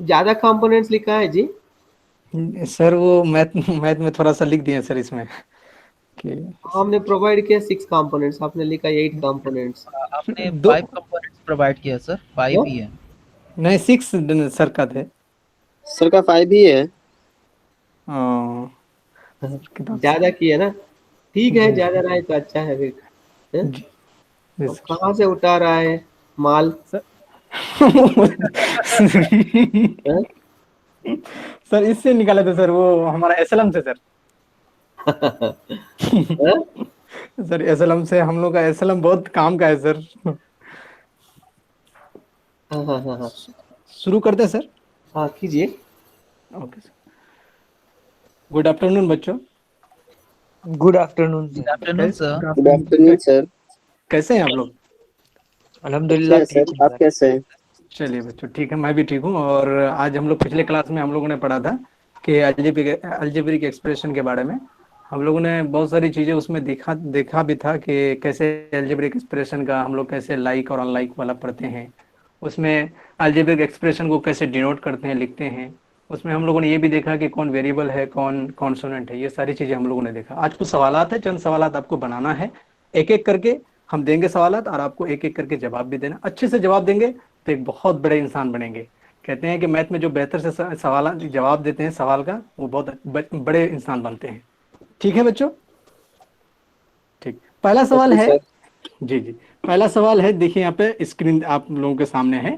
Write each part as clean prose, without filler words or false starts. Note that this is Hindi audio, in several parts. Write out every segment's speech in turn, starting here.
ज्यादा कंपोनेंट्स लिखा है जी। सर वो मैथ मैथ में थोड़ा सा लिख दिए सर इसमें कि हमने प्रोवाइड किया 6 कंपोनेंट्स, आपने लिखा 8 कंपोनेंट्स। आपने दो 5 कंपोनेंट्स प्रोवाइड किया सर, 5 ही है। नहीं 6 सर का थे। सर का 5 ही है। हाँ, सर किताब से। ज्यादा किया ना, ठीक है, जी ज्यादा रहा है तो अच्छा है फिर। हैं? जी जी अब सर। कहाँ से उठा रहा है माल? सर हैं? सर इससे निकाले थे सर, वो हमारा एसएलएम से सर। हैं? सर एसएलएम से, हम लोग का एसएलएम बहुत काम का है सर। हाँ हाँ हाँ हाँ। शुरू करते हैं सर। हाँ कीजिए। Okay sir. गुड आफ्टरनून बच्चों। Good afternoon good sir. Afternoon sir. Good afternoon sir. कैसे हैं आप लोग? अच्छे अल्हम्दुलिल्लाह हैं ठीक सर, है आप सर। कैसे हैं? चलिए बच्चों ठीक है, मैं भी ठीक हूँ। और आज हम लोग पिछले क्लास में हम लोगों ने पढ़ा था कि अलजेब्रिक एक्सप्रेशन के बारे में। हम लोगों ने बहुत सारी चीज़ें उसमें देखा देखा भी था कि कैसे अलजेब्रिक एक्सप्रेशन का हम लोग कैसे लाइक और अनलाइक वाला पढ़ते हैं। उसमें अलजेब्रिक एक्सप्रेशन को कैसे डिनोट करते हैं, लिखते हैं। उसमें हम लोगों ने ये भी देखा कि कौन वेरिएबल है, कौन कॉन्सोनेंट है। ये सारी चीज़ें हम लोगों ने देखा। आज कुछ सवालात है, चंद सवालात आपको बनाना है। एक एक करके हम देंगे सवालात, और आपको एक एक करके जवाब भी देना। अच्छे से जवाब देंगे तो एक बहुत बड़े इंसान बनेंगे। कहते हैं कि मैथ में जो बेहतर से सवाल जवाब देते हैं सवाल का, वो बहुत बड़े इंसान बनते हैं। ठीक है बच्चों? ठीक, पहला सवाल ओके है। सर। जी जी, पहला सवाल है, देखिए यहाँ पे स्क्रीन आप लोगों के सामने है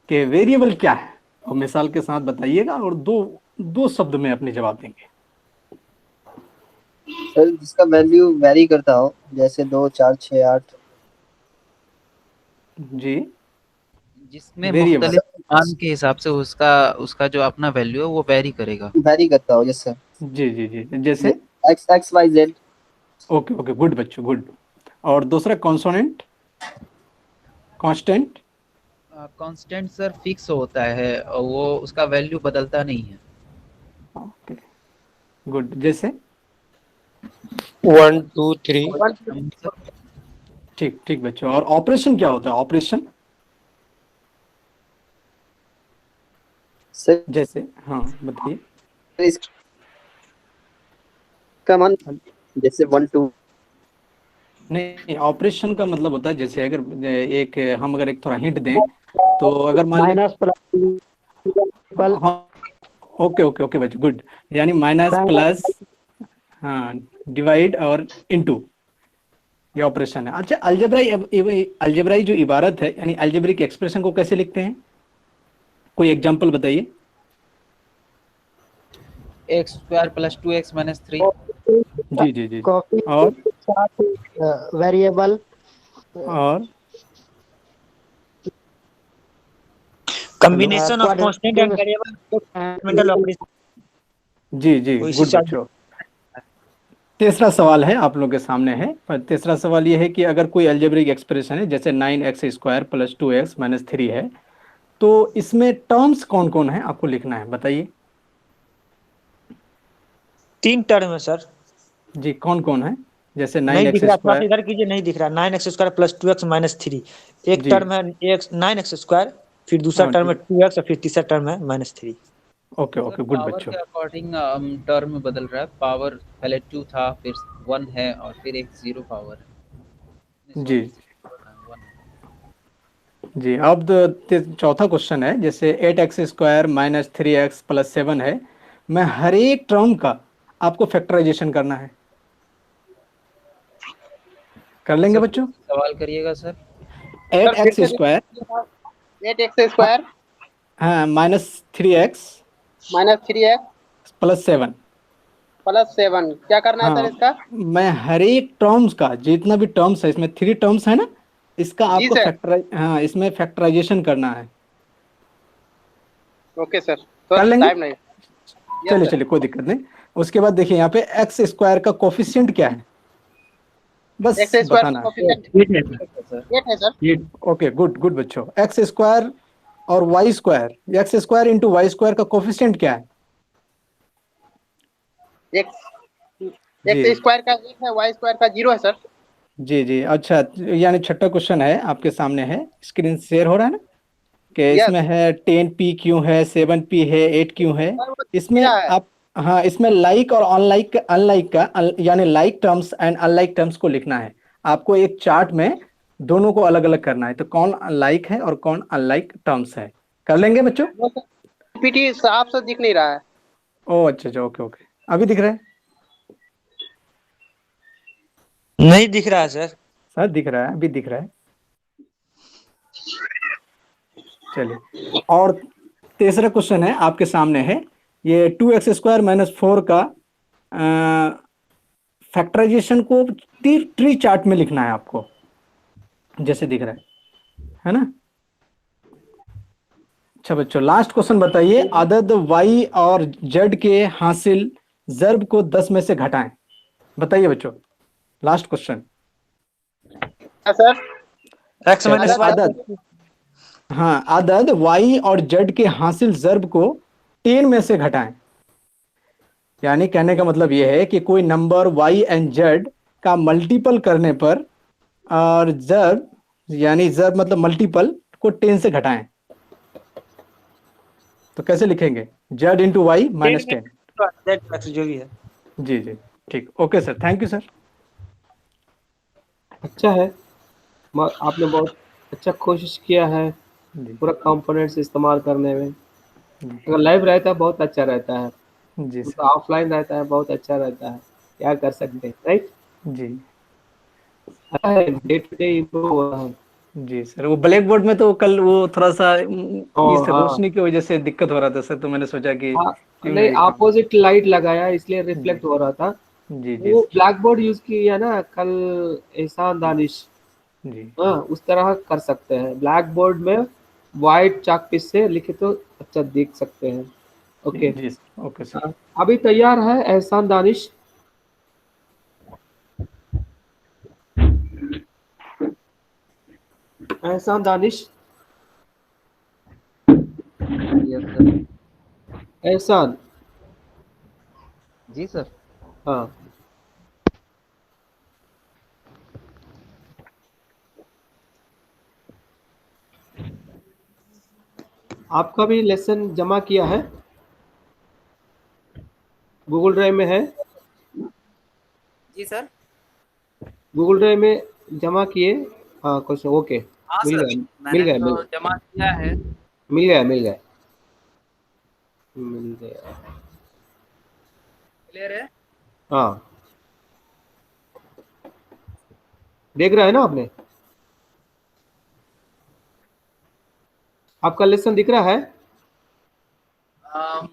कि वेरिएबल क्या है, और मिसाल के साथ बताइएगा, और दो दो शब्द में अपने जवाब देंगे। सर जिसका वैल्यू वेरी करता हो, जैसे 2, 4, 6, 8। जी, जिसमें वेरिएबल। मुख्तलिफ मान के हिसाब से उसका उसका जो अपना वैल्यू है वो वेरी करेगा। वेरी करता हो, जैसे जी जी जी, जैसे X X Y Z. Okay okay, good बच्चों, गुड। और दूसरा consonant, constant. Constant sir fix होता है और वो उसका वैल्यू बदलता नहीं है। Okay, good. जैसे 1 2 3। सर ठीक ठीक बच्चों। और ऑपरेशन क्या होता है, ऑपरेशन? सर जैसे हाँ बताइए। इसका मान, जैसे 1 2। नहीं, ऑपरेशन का मतलब होता है, जैसे अगर एक हम अगर एक थोड़ा हिंट दें, तो अगर मान ले। माइनस प्लस इक्वल हाँ, ओके ओके ओके बच्चों, गुड। यानी माइनस प्लस, हाँ, डिवाइड और इनटू, ये ऑपरेशन है। अच्छा, अलजेब्राई जो इबारत है, यानी अलजेब्रिक एक्सप्रेशन को कैसे लिखते हैं? कोई एग्जांपल बताइए। X square plus 2x minus 3। जी जी जी। कॉपी और वेरिएबल और hello. Combination of constant and variable fundamental operation. जी जी, गुड बच्चों। तीसरा सवाल है आप लोग के सामने है। पर तीसरा सवाल ये है कि अगर कोई अलजेब्रिक एक्सप्रेशन है, जैसे 9x² प्लस 2x माइनस 3 है, तो इसमें टर्म्स कौन कौन है आपको लिखना है, बताइए। 3 टर्म है सर। जी, कौन कौन है? जैसे नहीं नाइन दिख एक्स रहा, थोड़ा सा स्क्वायर इधर कीजिए, नहीं दिख रहा। 9x² प्लस 2x माइनस 3 एक जी, टर्म है। एक 9x², फिर दूसरा हाँ टर्म है जी, 2x, और फिर तीसरा टर्म है -3। Okay sir okay, good power बच्चों। के अकॉर्डिंग टर्म में बदल रहा है। पावर पहले 2 था, फिर 1 है, और फिर एक 0 पावर है। नहीं जी सॉरी, 1 है। जी, अब चौथा क्वेश्चन है, जैसे 8x² माइनस 3x प्लस 7 है। मैं हर एक टर्म का आपको फैक्टराइजेशन करना है। कर लेंगे सर बच्चों? सवाल करिएगा सर। एट सर फिर एक्स से स्क्वायर एट एक्स स्क्वायर हाँ, minus 3x minus 3x plus 7। Plus 7, क्या करना है सर हाँ, इसका? मैं हर एक टर्म्स का, जितना भी टर्म्स है, इसमें 3 टर्म्स है ना, इसका जी आपको सर। हाँ, इसमें फैक्टराइजेशन करना है। ओके सर, कर सर लेंगे? टाइम नहीं। यस चलिए सर। चलिए, कोई दिक्कत नहीं। उसके बाद देखिए यहाँ पे x² का कोफिशिएंट क्या है, बस एक्स स्क्वायर का बताना है। कोफिशिएंट ठीक है सर। ठीक है सर। 8 है सर। ये ओके, गुड गुड बच्चों। x² और y², x² इंटू y² का कोफिशिएंट क्या है? एक्स जी एक्स स्क्वायर का 1 है, वाई स्क्वायर का 0 है सर। जी जी, अच्छा, यानी छठा क्वेश्चन है आपके सामने है, स्क्रीन शेयर हो रहा है ना? कि इसमें है 10p क्यों है, 7p है, 8 क्यों है। इसमें आप हाँ इसमें लाइक और अनलाइक अनलाइक का यानी like terms and unlike terms को लिखना है। आपको एक चार्ट में दोनों को अलग अलग करना है, तो कौन लाइक है और कौन अनलाइक टर्म्स है। कर लेंगे बच्चों? पीपीटी साफ से दिख नहीं रहा है। ओ अच्छा, ओके ओके, अभी दिख रहा है? नहीं दिख रहा है सर। सर दिख रहा है, अभी दिख रहा है। चलिए, और तीसरा क्वेश्चन है आपके सामने है, ये 2x² - 4 का फैक्टराइजेशन को ट्री चार्ट में लिखना है आपको, जैसे दिख रहा है ना। अच्छा बच्चों, लास्ट क्वेश्चन बताइए, अदद y और z के हासिल ज़र्ब को 10 में से घटाएं। बताइए बच्चों, last question. Sir x minus अदद, हाँ अदद y और z के हासिल ज़र्ब को 10 में से घटाएं। यानी कहने का मतलब यह है कि कोई नंबर y एंड z का मल्टीपल करने पर और ज़र्ब यानी ज़र्ब मतलब मल्टीपल को 10 से घटाएं। तो कैसे लिखेंगे? z into Y minus 10। जो भी है। जी जी ठीक, okay sir, thank you sir. अच्छा है, आपने बहुत अच्छा कोशिश किया है जी पूरा कंपोनेंट्स इस्तेमाल करने में। जी अगर लाइव रहता है बहुत अच्छा रहता है, जी तो सर। ऑफलाइन रहता है बहुत अच्छा रहता है। क्या कर सकते हैं, राइट। जी अच्छा है, डे टू डे इम्प्रूव हो रहा है। जी सर, वो ब्लैक बोर्ड में तो कल वो थोड़ा सा इस हाँ रोशनी की वजह से दिक्कत हो रहा था सर, तो मैंने सोचा कि हाँ, क्यों नहीं नहीं दिखाऊं। अपोजिट लाइट लगाया इसलिए रिफ्लेक्ट हो रहा था। जी जी वो ब्लैक बोर्ड यूज किया ना कल एहसान दानिश। जी हाँ, उस तरह कर सकते हैं, ब्लैक बोर्ड में वाइट चाक पीस से लिखे तो अच्छा देख सकते हैं। ओके, जी सर, ओके सर। अभी तैयार है एहसान दानिश? एहसान दानिश, यस सर। एहसान, जी सर। हाँ आपका भी लेसन जमा किया है, गूगल ड्राइव में है? जी सर। गूगल ड्राइव में जमा किए? हाँ क्वेश्चन, ओके, हाँ मिल सर, गया मिल मैंने गया तो जमा किया है। मिल गया मिल गया मिल गया। क्लियर है? हाँ, देख रहा है ना आपने? आपका लेसन दिख रहा है? अम,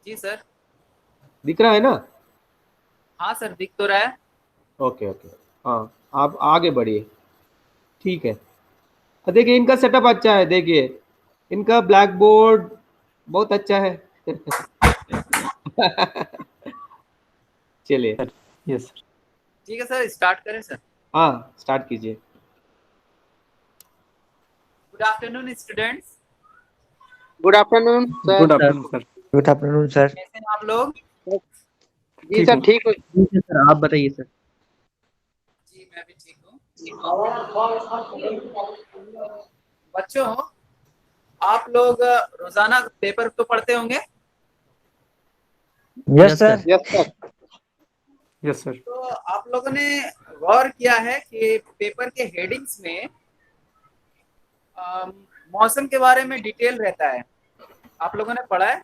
जी सर। दिख रहा है ना? हाँ सर, दिख तो रहा है। ओके ओके, हाँ आप आगे बढ़िए, ठीक है। देखिए इनका सेटअप अच्छा है, देखिए इनका ब्लैक बोर्ड बहुत अच्छा है। चलिए, यस सर। ठीक है सर, स्टार्ट करें सर। हाँ स्टार्ट कीजिए। Good afternoon students. Good afternoon sir. Good afternoon sir. Good afternoon sir. कैसे हैं आप लोग? जी ठीक सर हूँ। ठीक है। ठीक है सर, आप बताइए सर। जी मैं भी ठीक हूँ। बच्चों, आप लोग रोजाना पेपर तो पढ़ते होंगे? Yes sir. Yes sir. Yes sir. तो आप लोगों ने गौर किया है कि पेपर के हेडिंग्स में मौसम के बारे में डिटेल रहता है। आप लोगों ने पढ़ा है?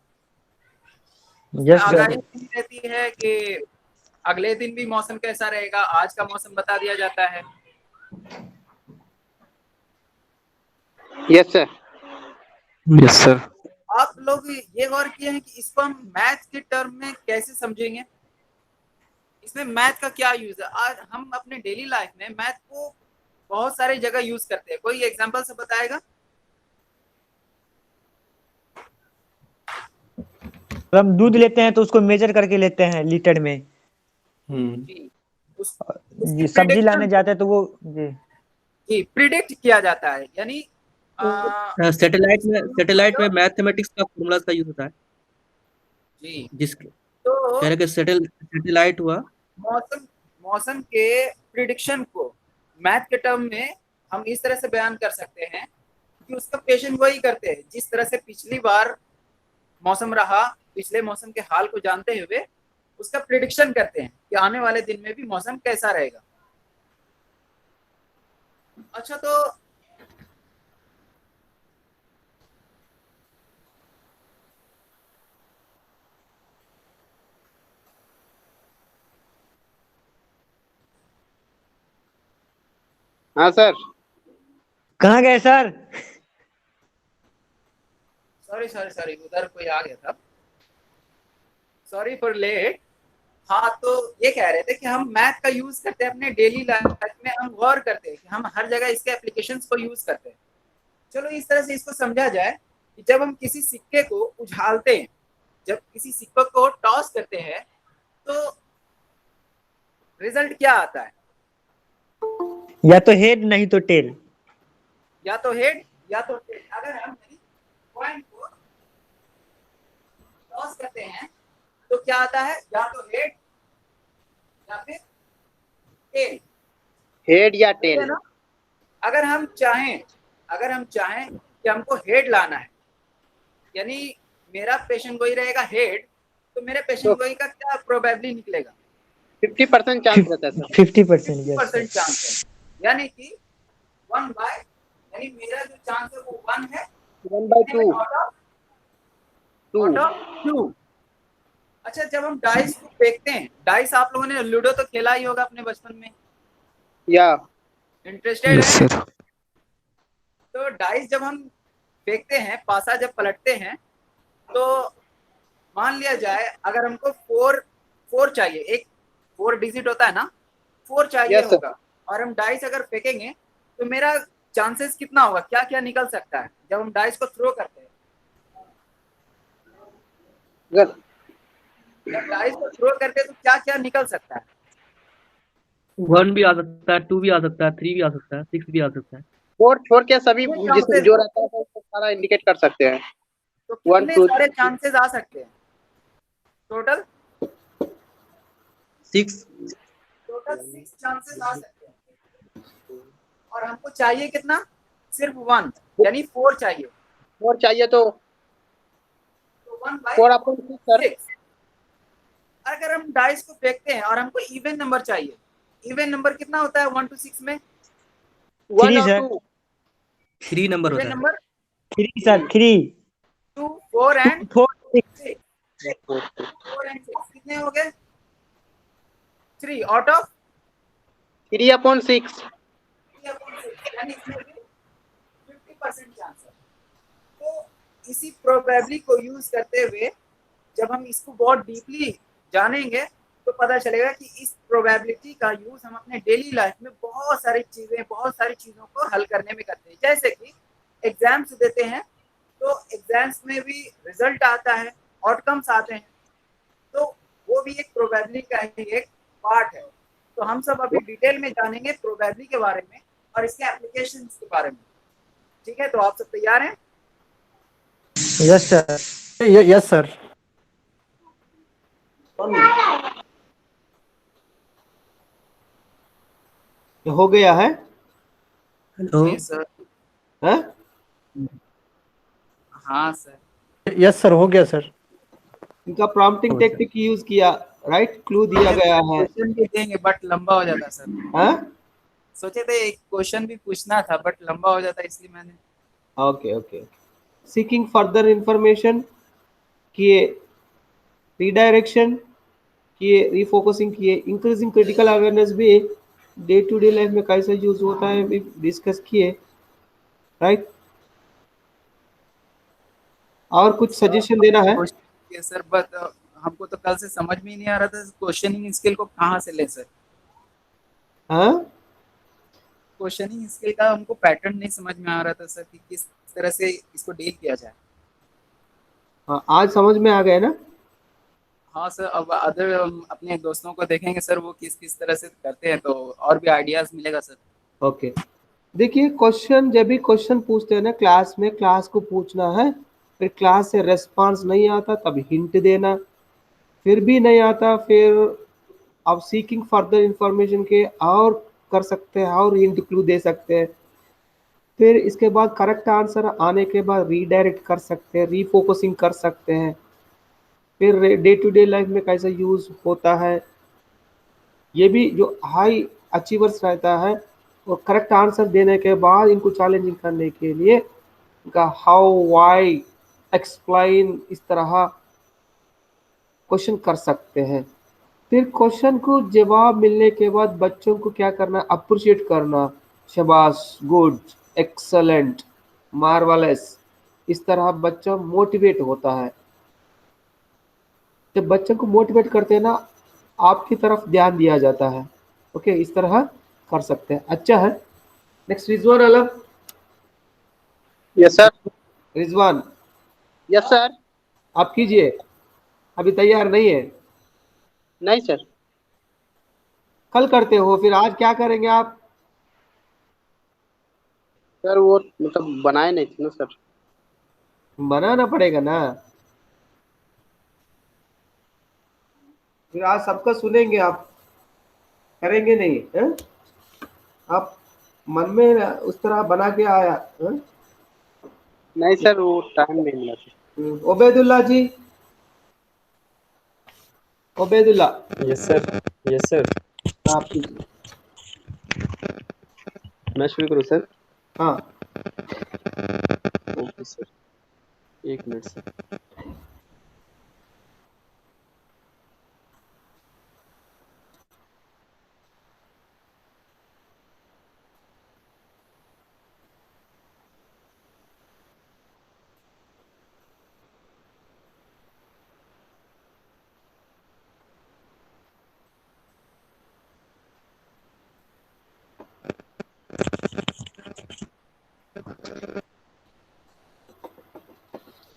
Yes sir. आगाही भी रहती है कि अगले दिन भी मौसम कैसा रहेगा, आज का मौसम बता दिया जाता है। Yes sir. Yes sir. आप लोग ये गौर किए हैं कि इसको हम मैथ के टर्म में कैसे समझेंगे? इसमें मैथ का क्या यूज है? आज हम अपने डेली लाइफ में मैथ को बहुत सारी जगह यूज करते हैं। कोई एग्जांपल से बताएगा? हम दूध लेते हैं तो उसको मेजर करके लेते हैं लीटर में। जी, जी सब्जी लाने जाते हैं तो वो जी प्रिडिक्ट किया जाता है, यानी सैटेलाइट में मैथमेटिक्स का फॉर्मूला का यूज होता है। जी जिसके तो कह रहे कि सैटेलाइट हुआ। मौसम मौसम के प्रिडिक्शन को मैथ के टर्म में हम इस तरह से बयान कर सकते हैं क्योंकि उसका पेशेंट वही करते हैं जिस तरह से पिछली बार मौसम रहा, पिछले मौसम के हाल को जानते हुए उसका प्रिडिक्शन करते हैं कि आने वाले दिन में भी मौसम कैसा रहेगा। अच्छा, तो हाँ सर। कहाँ गए सर? सॉरी उधर कोई आ गया था, सॉरी फॉर लेट। हाँ, तो ये कह रहे थे कि हम मैथ का यूज करते हैं अपने डेली लाइफ में, हम गौर करते हैं कि हम हर जगह इसके एप्लीकेशंस को यूज करते हैं। चलो इस तरह से इसको समझा जाए कि जब हम किसी सिक्के को उछालते हैं, जब किसी सिक्के को टॉस करते हैं तो रिजल्ट क्या आता है? या तो हेड नहीं तो टेल। या तो हेड या तो टेल। अगर हम कॉइन को टॉस करते हैं तो क्या आता है? या तो हेड या फिर टेल। हेड या ठीक है टेल। ना? अगर हम चाहें कि हमको हेड लाना है, यानी मेरा पेशेंट गोई रहेगा हेड, तो मेरे पेशेंट गोई का क्या प्रोबेबिलिटी निकलेगा? 50% चांस रहता है सर। 50%। 50% चांस है, यानी कि 1 बाय, यानी मेरा जो चांस है वो 1 है 1/2। Out of 2। अच्छा, जब हम डाइस को फेंकते हैं, डाइस आप लोगों ने लूडो तो खेला ही होगा अपने बचपन में, या इंटरेस्टेड है? तो डाइस जब हम फेंकते हैं, पासा जब पलटते हैं, तो मान लिया जाए अगर हमको 4 चाहिए, एक 4 डिजिट होता है ना, 4 चाहिए Yes, sir. होगा, और हम डाइस अगर फेंकेंगे तो मेरा चांसेस कितना होगा, क्या क्या निकल सकता है जब हम डाइस को थ्रो करते हैं? अगर जब डाइस को थ्रो करते हैं तो क्या क्या निकल सकता है? 1 भी आ सकता है, 2 भी आ सकता है, 3 भी आ सकता है, 6 भी आ सकता है। 4 छोड़ के सभी ये जिसमें chances जो रहता है वो सारा इंडिकेट कर सकते हैं। तो 1 कितने 2 सारे चांसेस आ सकते हैं टोटल? 6 6 चांसेस आ सकते हैं, और हमको चाहिए कितना? सिर्फ 1, यानी 4 चाहिए। 4 चाहिए तो 1 बाय 4 अपन 6 सर। 6। अगर हम डाइस को फेंकते हैं और हमको इवन नंबर चाहिए, इवन नंबर कितना होता है 1 to 6 में? 1 3 और सर। 2। 3 नंबर होता इवन है। Number 3 sir. 3 2 4 एंड 4 6। 4 एंड 6 कितने हो गए? 3 आउट ऑफ 3/6। 3/6, यानी इसमें भी 50% चांस है। तो इसी प्रोबेबिलिटी को यूज करते हुए जब हम इसको बहुत डीपली जानेंगे तो पता चलेगा कि इस प्रोबेबिलिटी का यूज हम अपने डेली लाइफ में बहुत सारी चीजों को हल करने में करते हैं। जैसे कि एग्जाम्स देते हैं, तो एग्जाम्स में भी रिजल्ट आता है, आउटकम्स आते हैं, तो वो भी एक प्रोबेबिलिटी का ही एक पार्ट है। तो हम सब अभी डिटेल में जानेंगे प्रोबेबिलिटी के बारे में और इसके एप्लीकेशंस के बारे में। ठीक है, तो आप सब तैयार हैं? Yes sir. Yes sir. हो गया है? हेलो। जी सर। हैं? हाँ सर। यस सर, हो गया सर। इनका प्रॉम्प्टिंग टेक्निक यूज किया, राइट? क्लू दिया गया है। क्वेश्चन भी देंगे बट लंबा हो जाता सर। हाँ? सोचे थे एक क्वेश्चन भी पूछना था बट लंबा हो जाता, इसलिए मैंने। Okay okay. Seeking further information किए, रीडायरेक्शन किए, रिफोकसिंग किए, इंक्रीजिंग क्रिटिकल अवेयरनेस भी डे टू डे लाइफ में कैसे यूज होता है भी डिस्कस किए, राइट? और कुछ सजेशन देना है? सर बट हमको तो कल से समझ में ही नहीं आ रहा था क्वेश्चनिंग स्किल को कहाँ से ले सर। हाँ? क्वेश्चनिंग स्किल का हमको पैटर्न नहीं समझ में आ रहा था सर कि किस तरह से इसको डील किया जाए। हाँ, आज समझ में आ गया ना? हाँ सर, अब अदर अपने दोस्तों को देखेंगे सर वो किस किस तरह से करते हैं तो और भी आइडियाज मिलेगा सर। ओके। देखिए, क्वेश्चन जब भी क्वेश्चन पूछते हैं ना क्लास में, क्लास को पूछना है, फिर क्लास से रेस्पॉन्स नहीं आता तब हिंट देना, फिर भी नहीं आता फिर आप सीकिंग फर्दर इंफॉर्मेशन के और कर सकते हैं और हिंट क्लू दे सकते हैं। फिर इसके बाद करेक्ट आंसर आने के बाद रीडायरेक्ट कर सकते हैं, रीफोकसिंग कर सकते हैं। फिर डे टू डे लाइफ में कैसे यूज होता है, ये भी जो हाई अचीवर्स रहता है और करेक्ट आंसर देने के बाद इनको चैलेंजिंग करने के लिए इनका हाउ, वाई, एक्सप्लेन, इस तरह क्वेश्चन कर सकते हैं। फिर क्वेश्चन को जवाब मिलने के बाद बच्चों को क्या करना, अप्रिशिएट करना, शाबाश, गुड, एक्सलेंट, मार्वलस, इस तरह बच्चा मोटिवेट होता है। जब बच्चों को मोटिवेट करते हैं ना, आपकी तरफ ध्यान दिया जाता है। ओके, इस तरह कर सकते हैं। अच्छा है। Next Rizwan Alam. Yes sir. Rizwan yes sir. आप कीजिए, अभी तैयार नहीं है, नहीं सर। कल करते हो, फिर आज क्या करेंगे आप? सर वो मतलब बनाए नहीं थे ना सर। बनाना पड़ेगा ना, फिर आज सबका सुनेंगे, आप करेंगे नहीं है? आप मन में उस तरह बना के आया है? नहीं सर, वो टाइम नहीं मिला sir. Obaidullah ji, Obaidullah yes sir. Yes sir. आप कीजिए। मैं शुरू करूँ सर? हाँ, ओके सर, एक मिनट सर।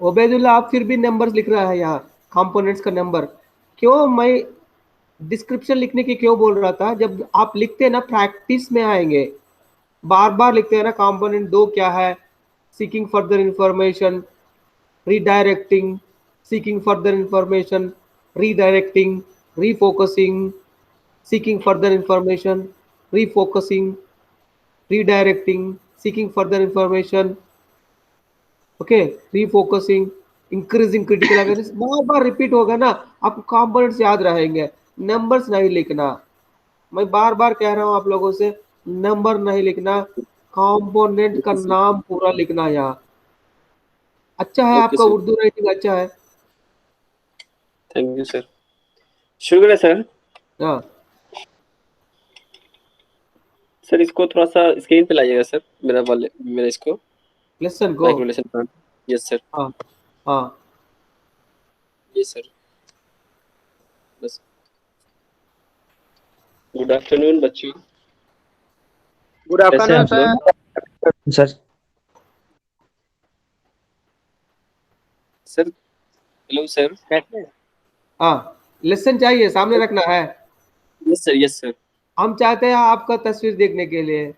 ओबेदुल्ला आप फिर भी नंबर्स लिख रहा है यहाँ, कंपोनेंट्स का नंबर। क्यों मैं डिस्क्रिप्शन लिखने की क्यों बोल रहा था, जब आप लिखते हैं ना प्रैक्टिस में आएंगे, बार बार लिखते हैं ना, कंपोनेंट 2 क्या है, seeking further information, redirecting, seeking further information, redirecting, refocusing, seeking further information, refocusing, redirecting, seeking further information, okay, refocusing, increasing critical awareness, बार बार रिपीट होगा ना, आपको कंपोनेंट्स याद रहेंगे, नंबर्स नहीं लिखना। मैं बार बार कह रहा हूं आप लोगों से, नंबर नहीं लिखना, कंपोनेंट का नाम पूरा लिखना। यहाँ अच्छा है, आपका उर्दू राइटिंग अच्छा है। Thank you sir. शुरू करें सर? हाँ सर इसको थोड़ा सा स्क्रीन पे लाइएगा सर, मेरा इसको लेसन को। Micro lesson plan. Yes sir. हाँ हाँ, यस सर। बस। गुड आफ्टरनून बच्चों। Good afternoon sir. Sir sir hello sir. कैसे हैं? हाँ, लेसन चाहिए, सामने रखना है। Yes sir. Yes sir. हम चाहते हैं आपका तस्वीर देखने के लिए।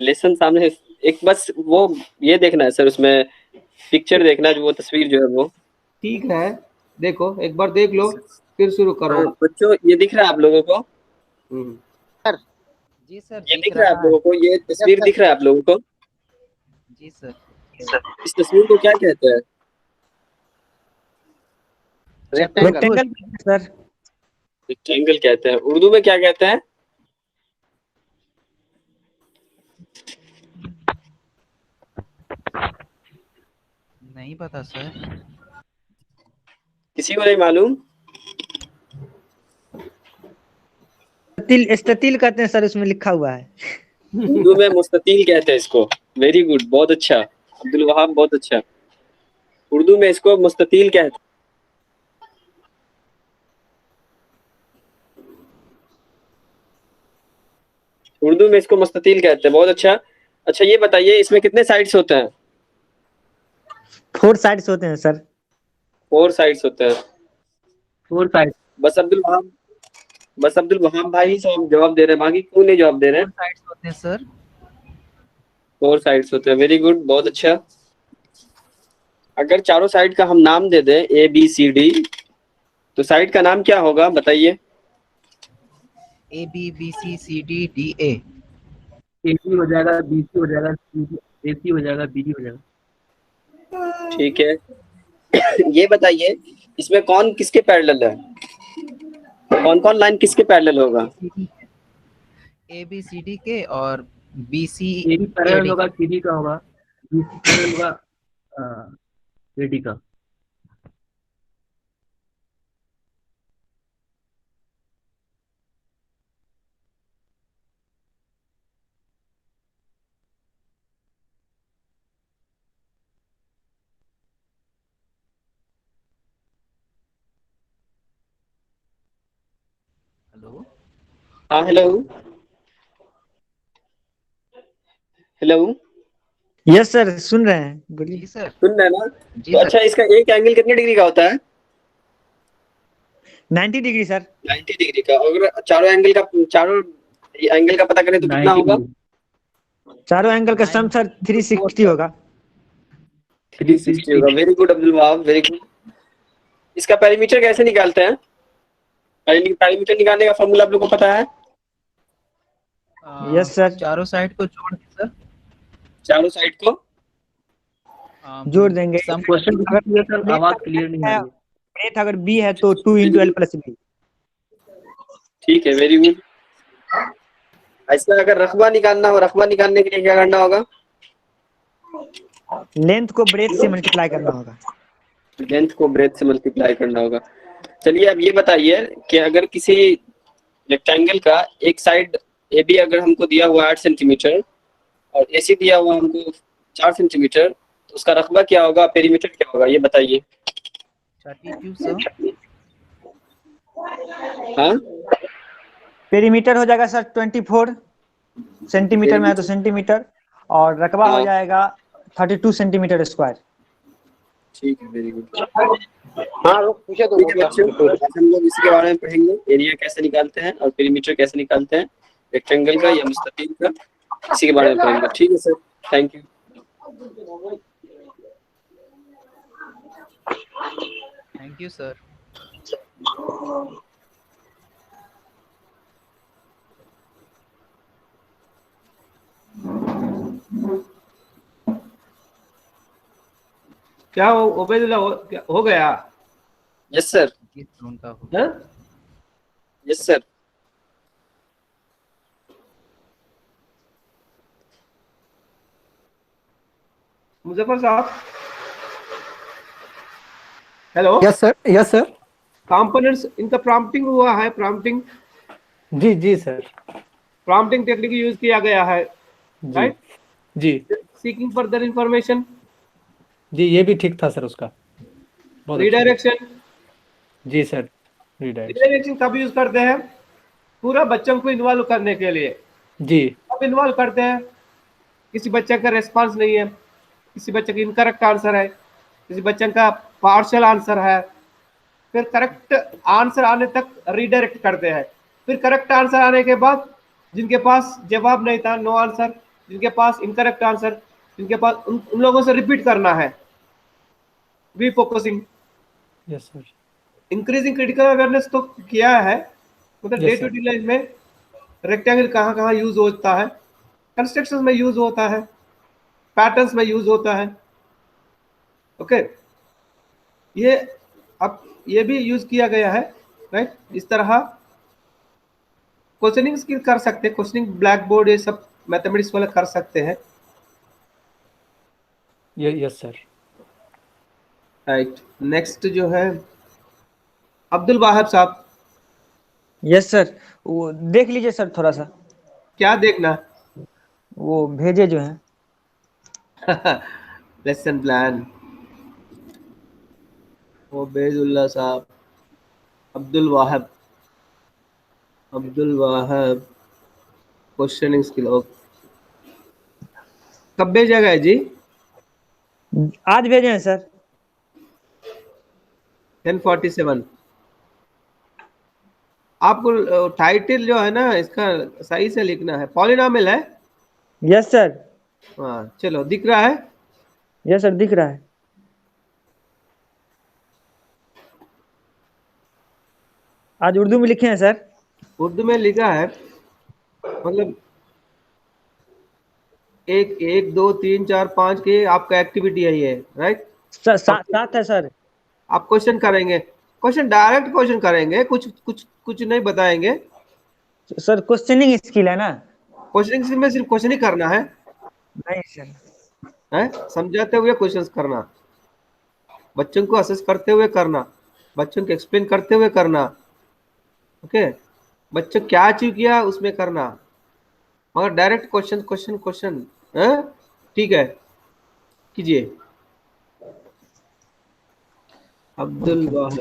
लेसन सामने है। एक बस वो ये देखना है सर, उसमें पिक्चर देखना है, वो तस्वीर जो है वो। ठीक है, देखो एक बार देख लो, फिर शुरू करो। हाँ बच्चों, ये दिख रहा है आप लोगों को? हम्म, जी सर, ये दिख दिख रहा है रहा आप लोगों को? ये तस्वीर दिख रहा है आप लोगों को? जी सर। इस तस्वीर को क्या कहते हैं? रेक्टेंगल। Rectangle sir. रेक्टेंगल कहते हैं। उर्दू में क्या कहते हैं? नहीं पता सर। किसी को नहीं मालूम? स्टील कहते हैं सर, उसमें लिखा हुआ है। उर्दू में मुस्ततील कहते हैं इसको। वेरी गुड, बहुत अच्छा अब्दुल वहाब, बहुत अच्छा। उर्दू में इसको मुस्ततील कहते हैं। उर्दू में इसको मुस्ततील कहते हैं, बहुत अच्छा। अच्छा ये बताइए, इसमें कितने साइड्स होते हैं? 4 साइड्स होते हैं सर। 4 साइड्स होते हैं। 4 साइड। बस अब्दुल वहाब भाई सब जवाब दे रहे हैं, बाकी क्यों नहीं जवाब दे रहे हैं? 4 साइड्स होते हैं सर। 4 साइड्स होते हैं। वेरी गुड, बहुत अच्छा। अगर चारों साइड का हम नाम दे दें ABCD, तो साइड का नाम क्या होगा बताइए? A B B C C D D A। AC हो जाएगा, BC हो जाएगा, AC हो जाएगा, BD हो जाएगा। ठीक है। ये बताइए इसमें कौन किसके पैरेलल है, कौन कौन लाइन किसके पैरेलल होगा? ABCD के और BC AB पैरेलल AD होगा CD का होगा, BC पैरेलल होगा AD का। हेलो हाँ हेलो हेलो, यस सर, सुन रहे हैं, बोलिए। जी सर। सुन रहे हैं ना? जी तो सर। अच्छा, इसका एक एंगल कितने डिग्री का होता है? 90 डिग्री सर। 90 डिग्री का। अगर चारों एंगल का पता करें तो कितना 90 होगा? डिग्री। चारों एंगल का सम सर 360 होगा। 360 होगा। Very good Abdul Wahab, very good. इसका पेरीमीटर कैसे निकालते हैं? पेरीमीटर निकालने का फॉर्मूला आप लोग को पता है? Yes sir. चारों साइड को जोड़ दें सर। चारों साइड को जोड़ देंगे। क्वेश्चन रिपीट कीजिए सर, आवाज क्लियर नहीं आ रही है। ब्रेथ अगर B है तो 2 × L + B। ठीक है, वेरी गुड। इसका अगर रकबा निकालना हो, रकबा निकालने के लिए क्या करना होगा? लेंथ को ब्रेथ से मल्टीप्लाई करना होगा। लेंथ को ब्रेथ से मल्टीप्लाई करना होगा। चलिए अब ये बताइए कि अगर किसी रेक्टेंगल का एक साइड AB अगर हमको दिया हुआ 8 सेंटीमीटर और AC दिया हुआ हमको 4 सेंटीमीटर, तो उसका रकबा क्या होगा, पेरीमीटर क्या होगा, ये बताइए। 32 सर। हाँ, पेरीमीटर हो जाएगा सर 24 सेंटीमीटर में है तो सेंटीमीटर, और रकबा हो जाएगा 32 सेंटीमीटर स्क्वायर। ठीक है, वेरी गुड। हाँ पूछे तो बच्चों, हम लोग इसी के बारे में पढ़ेंगे, एरिया कैसे निकालते हैं और पेरीमीटर कैसे निकालते हैं रेक्टेंगल का या मुस्ततील का, इसी के बारे में पढ़ेंगे। ठीक है sir, thank you. Thank you sir. क्या ओबेदुल्ला हो गया? Yes sir. उनका हो। हाँ? Yes sir. मुजफ्फर साहब, hello. Yes sir, yes sir. Components इनका प्रॉम्प्टिंग हुआ है, प्रॉम्प्टिंग। जी जी सर। प्रॉम्प्टिंग टेक्निक यूज किया गया है, राइट? जी सीकिंग फर्दर इंफॉर्मेशन, जी, ये भी ठीक था सर उसका। बहुत अच्छा। रीडायरेक्शन। जी सर, रीडायरेक्शन। रीडायरेक्शन कब यूज करते हैं? पूरा बच्चों को इन्वॉल्व करने के लिए। जी। अब इन्वॉल्व करते हैं, किसी बच्चे का रेस्पॉन्स नहीं है, किसी बच्चे का इनकरेक्ट आंसर है, किसी बच्चे का पार्शियल आंसर है, फिर करेक्ट आंसर आने तक रीडायरेक्ट करते हैं। फिर करेक्ट आंसर आने के बाद जिनके पास जवाब नहीं था, नो आंसर, जिनके पास इनकरेक्ट आंसर, जिनके पास उन लोगों से रिपीट करना है। We focusing. Yes sir. Increasing critical awareness तो किया है, मतलब Yes, day to sir. Day life में रेक्टेंगल कहाँ कहाँ यूज होता है, कंस्ट्रक्शन में यूज होता है, पैटर्न्स में यूज होता है। ओके, ये अब ये भी यूज किया गया है, राइट? इस तरह क्वेश्चनिंग स्किल कर सकते हैं, क्वेश्चनिंग ब्लैक बोर्ड ये सब मैथमेटिक्स वाले कर सकते हैं। Yes sir. राइट, नेक्स्ट जो है अब्दुल वाहिब साहब। यस सर, वो देख लीजिए सर थोड़ा सा। क्या देखना? वो भेजे जो है। Lesson plan. ओबेदुल्ला साहब, अब्दुल वाहिब, क्वेश्चनिंग स्किल। कब भेजा गया जी? आज भेजे हैं सर। 10:47। आपको टाइटल जो है ना इसका सही से लिखना है। पॉलिनॉमियल है? Yes sir. हाँ चलो, दिख रहा है? यस सर, दिख रहा है। आज उर्दू में लिखे हैं सर। उर्दू में लिखा है, मतलब एक एक दो तीन चार पाँच के आपका एक्टिविटी है ये, राइट? सर सात है सर। आप क्वेश्चन करेंगे, क्वेश्चन डायरेक्ट क्वेश्चन करेंगे, कुछ कुछ कुछ नहीं बताएंगे। सर क्वेश्चनिंग स्किल है ना? क्वेश्चनिंग में सिर्फ क्वेश्चन ही करना है, नहीं सर। समझाते हुए क्वेश्चंस करना, बच्चों को असेस करते हुए करना, बच्चों को एक्सप्लेन करते हुए करना। ओके, बच्चों क्या अचीव किया उसमें करना, मगर डायरेक्ट क्वेश्चन क्वेश्चन क्वेश्चन। ठीक है, कीजिए। अब्दुल वाहिद।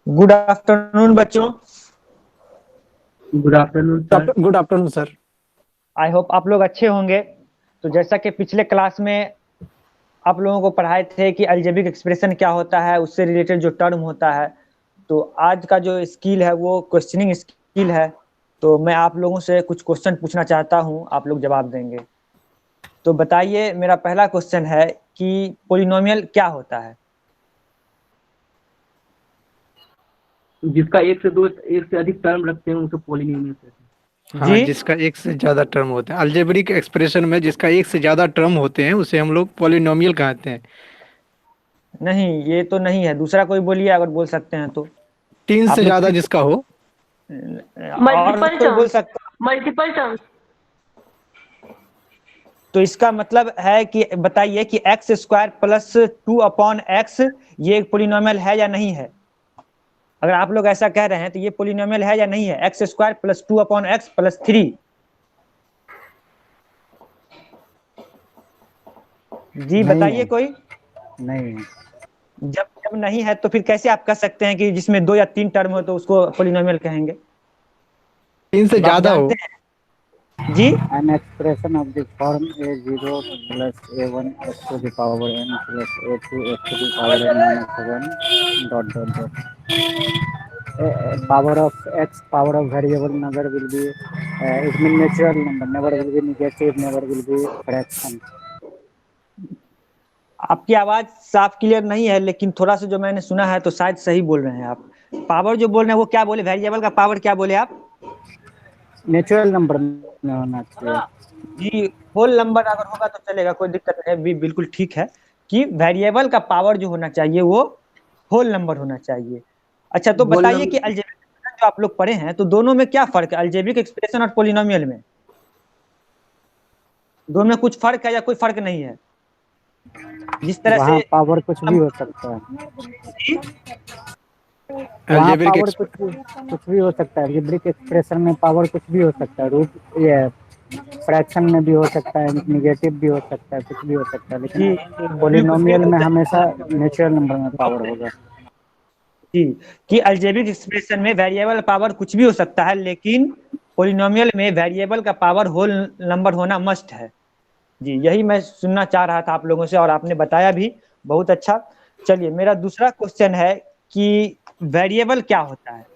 गुड आफ्टरनून बच्चों। Good afternoon sir. Good afternoon sir. I hope आप लोग अच्छे होंगे। तो जैसा कि पिछले क्लास में आप लोगों को पढ़ाए थे कि अलजेब्रिक एक्सप्रेशन क्या होता है, उससे रिलेटेड जो टर्म होता है, तो आज का जो स्किल है वो क्वेश्चनिंग स्किल है। तो मैं आप लोगों से कुछ क्वेश्चन पूछना चाहता हूं, आप लोग जवाब देंगे। तो बताइए, मेरा पहला क्वेश्चन है कि पोलिनोमियल क्या होता है? जिसका एक से अधिक टर्म रखते हैं उसे पॉलिनोमियल कहते हैं। हाँ, जी जिसका एक से ज्यादा टर्म होते हैं, अलजेब्रिक एक्सप्रेशन में जिसका एक से ज्यादा टर्म होते हैं उसे हम लोग पॉलिनोमियल कहते हैं। नहीं, ये तो नहीं है, दूसरा कोई बोलिए अगर बोल सकते हैं तो। तीन आप से लोग ज्यादा जिसका हो। और कोई बोल सकता? Multiple terms. तो इसका मतलब है कि बताइए कि एक्स स्क्वायर प्लस 2/x ये एक पोलिनोमियल है या नहीं है? अगर आप लोग ऐसा कह रहे हैं तो ये पोलिनोमियल है या नहीं है? X square plus 2/x plus 3। जी बताइए कोई। नहीं। जब जब नहीं है तो फिर कैसे आप कह सकते हैं कि जिसमें 2 या 3 टर्म हो तो उसको पोलिनोमियल कहेंगे? तीन से तो आप ज्यादा हो। जानते हैं जी। An expression of the form a0 plus a1 x to the power n plus a2 x to the power n minus 1 dot dot dot. Power of x, power of variable number will be it means natural number, never will be negative, never will be fraction. आपकी आवाज साफ क्लियर नहीं है, लेकिन थोड़ा सा जो मैंने सुना है तो शायद सही बोल रहे हैं आप। पावर जो बोल रहे हैं वो क्या बोले? वेरिएबल का पावर क्या बोले आप? नेचुरल नंबर में होना चाहिए। जी, होल नंबर अगर होगा तो चलेगा, कोई दिक्कत नहीं है, भी बिल्कुल ठीक है कि वेरिएबल का पावर जो होना चाहिए वो होल नंबर होना चाहिए। अच्छा, तो बताइए कि अलजेब्रिक एक्सप्रेशन जो आप लोग पढ़े हैं तो दोनों में क्या फर्क है, अलजेब्रिक एक्सप्रेशन और पॉलिनोमियल में? दोनों में कुछ फर्क है या कोई फर्क नहीं है? जिस तरह वहाँ से पावर कुछ भी हो सकता है, वहाँ अलजेब्रिक पावर कुछ भी हो सकता है। अलजेब्रिक एक्सप्रेशन में पावर कुछ भी हो सकता है, रूट ये फ्रैक्शन में भी हो सकता है, नेगेटिव भी हो सकता है, कुछ भी हो सकता है, लेकिन पॉलिनोमियल में हमेशा नेचुरल नंबर में पावर होगा। जी, कि अलजेब्रिक एक्सप्रेशन में वेरिएबल पावर कुछ भी हो सकता है, लेकिन पॉलिनोमियल में वेरिएबल का पावर होल नंबर होना मस्ट है। जी, यही मैं सुनना चाह रहा था आप लोगों से और आपने बताया भी, बहुत अच्छा। चलिए, मेरा दूसरा क्वेश्चन है कि वेरिएबल क्या होता है?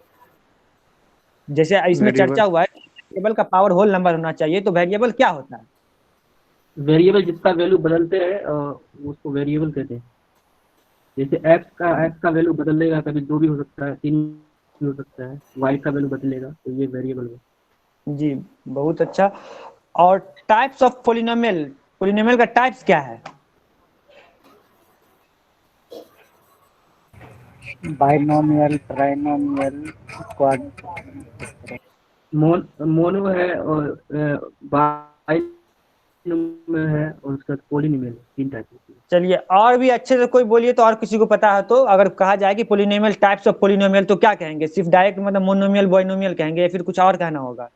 जैसे इसमें चर्चा हुआ है वेरिएबल का पावर होल नंबर होना चाहिए, तो वेरिएबल क्या होता है? वेरिएबल जिसका वैल्यू बदलते हैं उसको वेरिएबल कहते हैं। जैसे एक्स का वैल्यू बदलेगा, कभी 2 भी हो सकता है, 3 भी हो सकता है, वाई का वैल्यू बदलेगा, तो ये वेरिएबल है। जी, बहुत अच्छा। और टाइप्स ऑफ पॉलिनोमियल, पॉलिनोमियल का टाइप्स क्या है? बाइनोमियल, ट्राइनोमियल, क्वाड, मोनो है और बाइनोमियल है और उसका पॉलिनोमियल, 3 टाइप होती है। चलिए, और भी अच्छे से कोई बोलिए तो, और किसी को पता है तो। अगर कहा जाए कि पॉलिनोमियल, टाइप्स ऑफ पॉलिनोमियल, तो क्या कहेंगे? सिर्फ डायरेक्ट मतलब मोनोमियल बाइनोमियल कहेंगे या फिर कुछ और कहना होगा?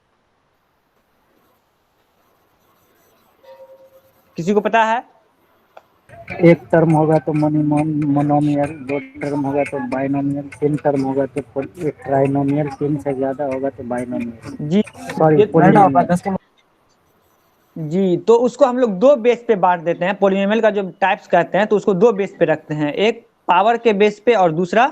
किसी को पता है? एक टर्म होगा तो मोनोमियल, 2 टर्म होगा तो बाइनोमियल, 3 टर्म होगा तो ट्राइनोमियल, 3 से ज्यादा होगा तो बाइनोमियल। जी सॉरी, पॉलिनोमियल। जी, तो उसको हम लोग 2 बेस पे बांट देते हैं। पॉलिनोमियल का जो टाइप्स कहते हैं तो उसको 2 बेस पे रखते हैं, एक पावर के बेस पे और दूसरा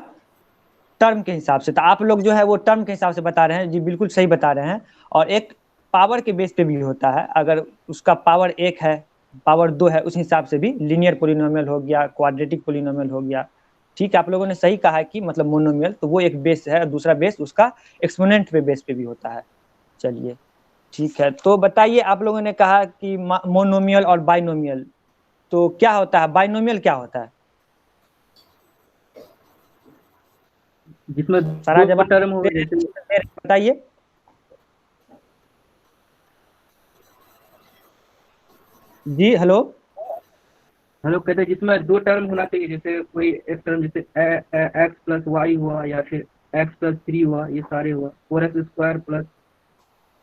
टर्म के हिसाब से। तो आप लोग जो है वो टर्म के हिसाब से बता रहे हैं, जी बिल्कुल सही बता रहे हैं। और एक पावर के बेस पे भी होता है, अगर उसका पावर 1 है, पावर 2 है, उस हिसाब से भी लीनियर पॉलिनोमियल हो गया, क्वाड्रेटिक पॉलिनोमियल हो गया। ठीक है, आप लोगों ने सही कहा है कि मतलब मोनोमियल तो वो एक बेस है, दूसरा बेस उसका एक्सपोनेंट पे बेस पे भी होता है। चलिए, ठीक है, तो बताइए, आप लोगों ने कहा कि मोनोमियल और बाइनोमियल, तो क्या होता है बाइनोमियल, क्या होता है? जिसमें सारा दो जवाब टर्म हो जैसे। बताइए। जी हेलो। हम लोग कहते हैं जिसमें दो टर्म होना चाहिए, जैसे कोई एक टर्म जैसे एक्स प्लस वाई हुआ, या फिर एक्स प्लस 3 हुआ, ये सारे हुआ, 4x स्क्वायर प्लस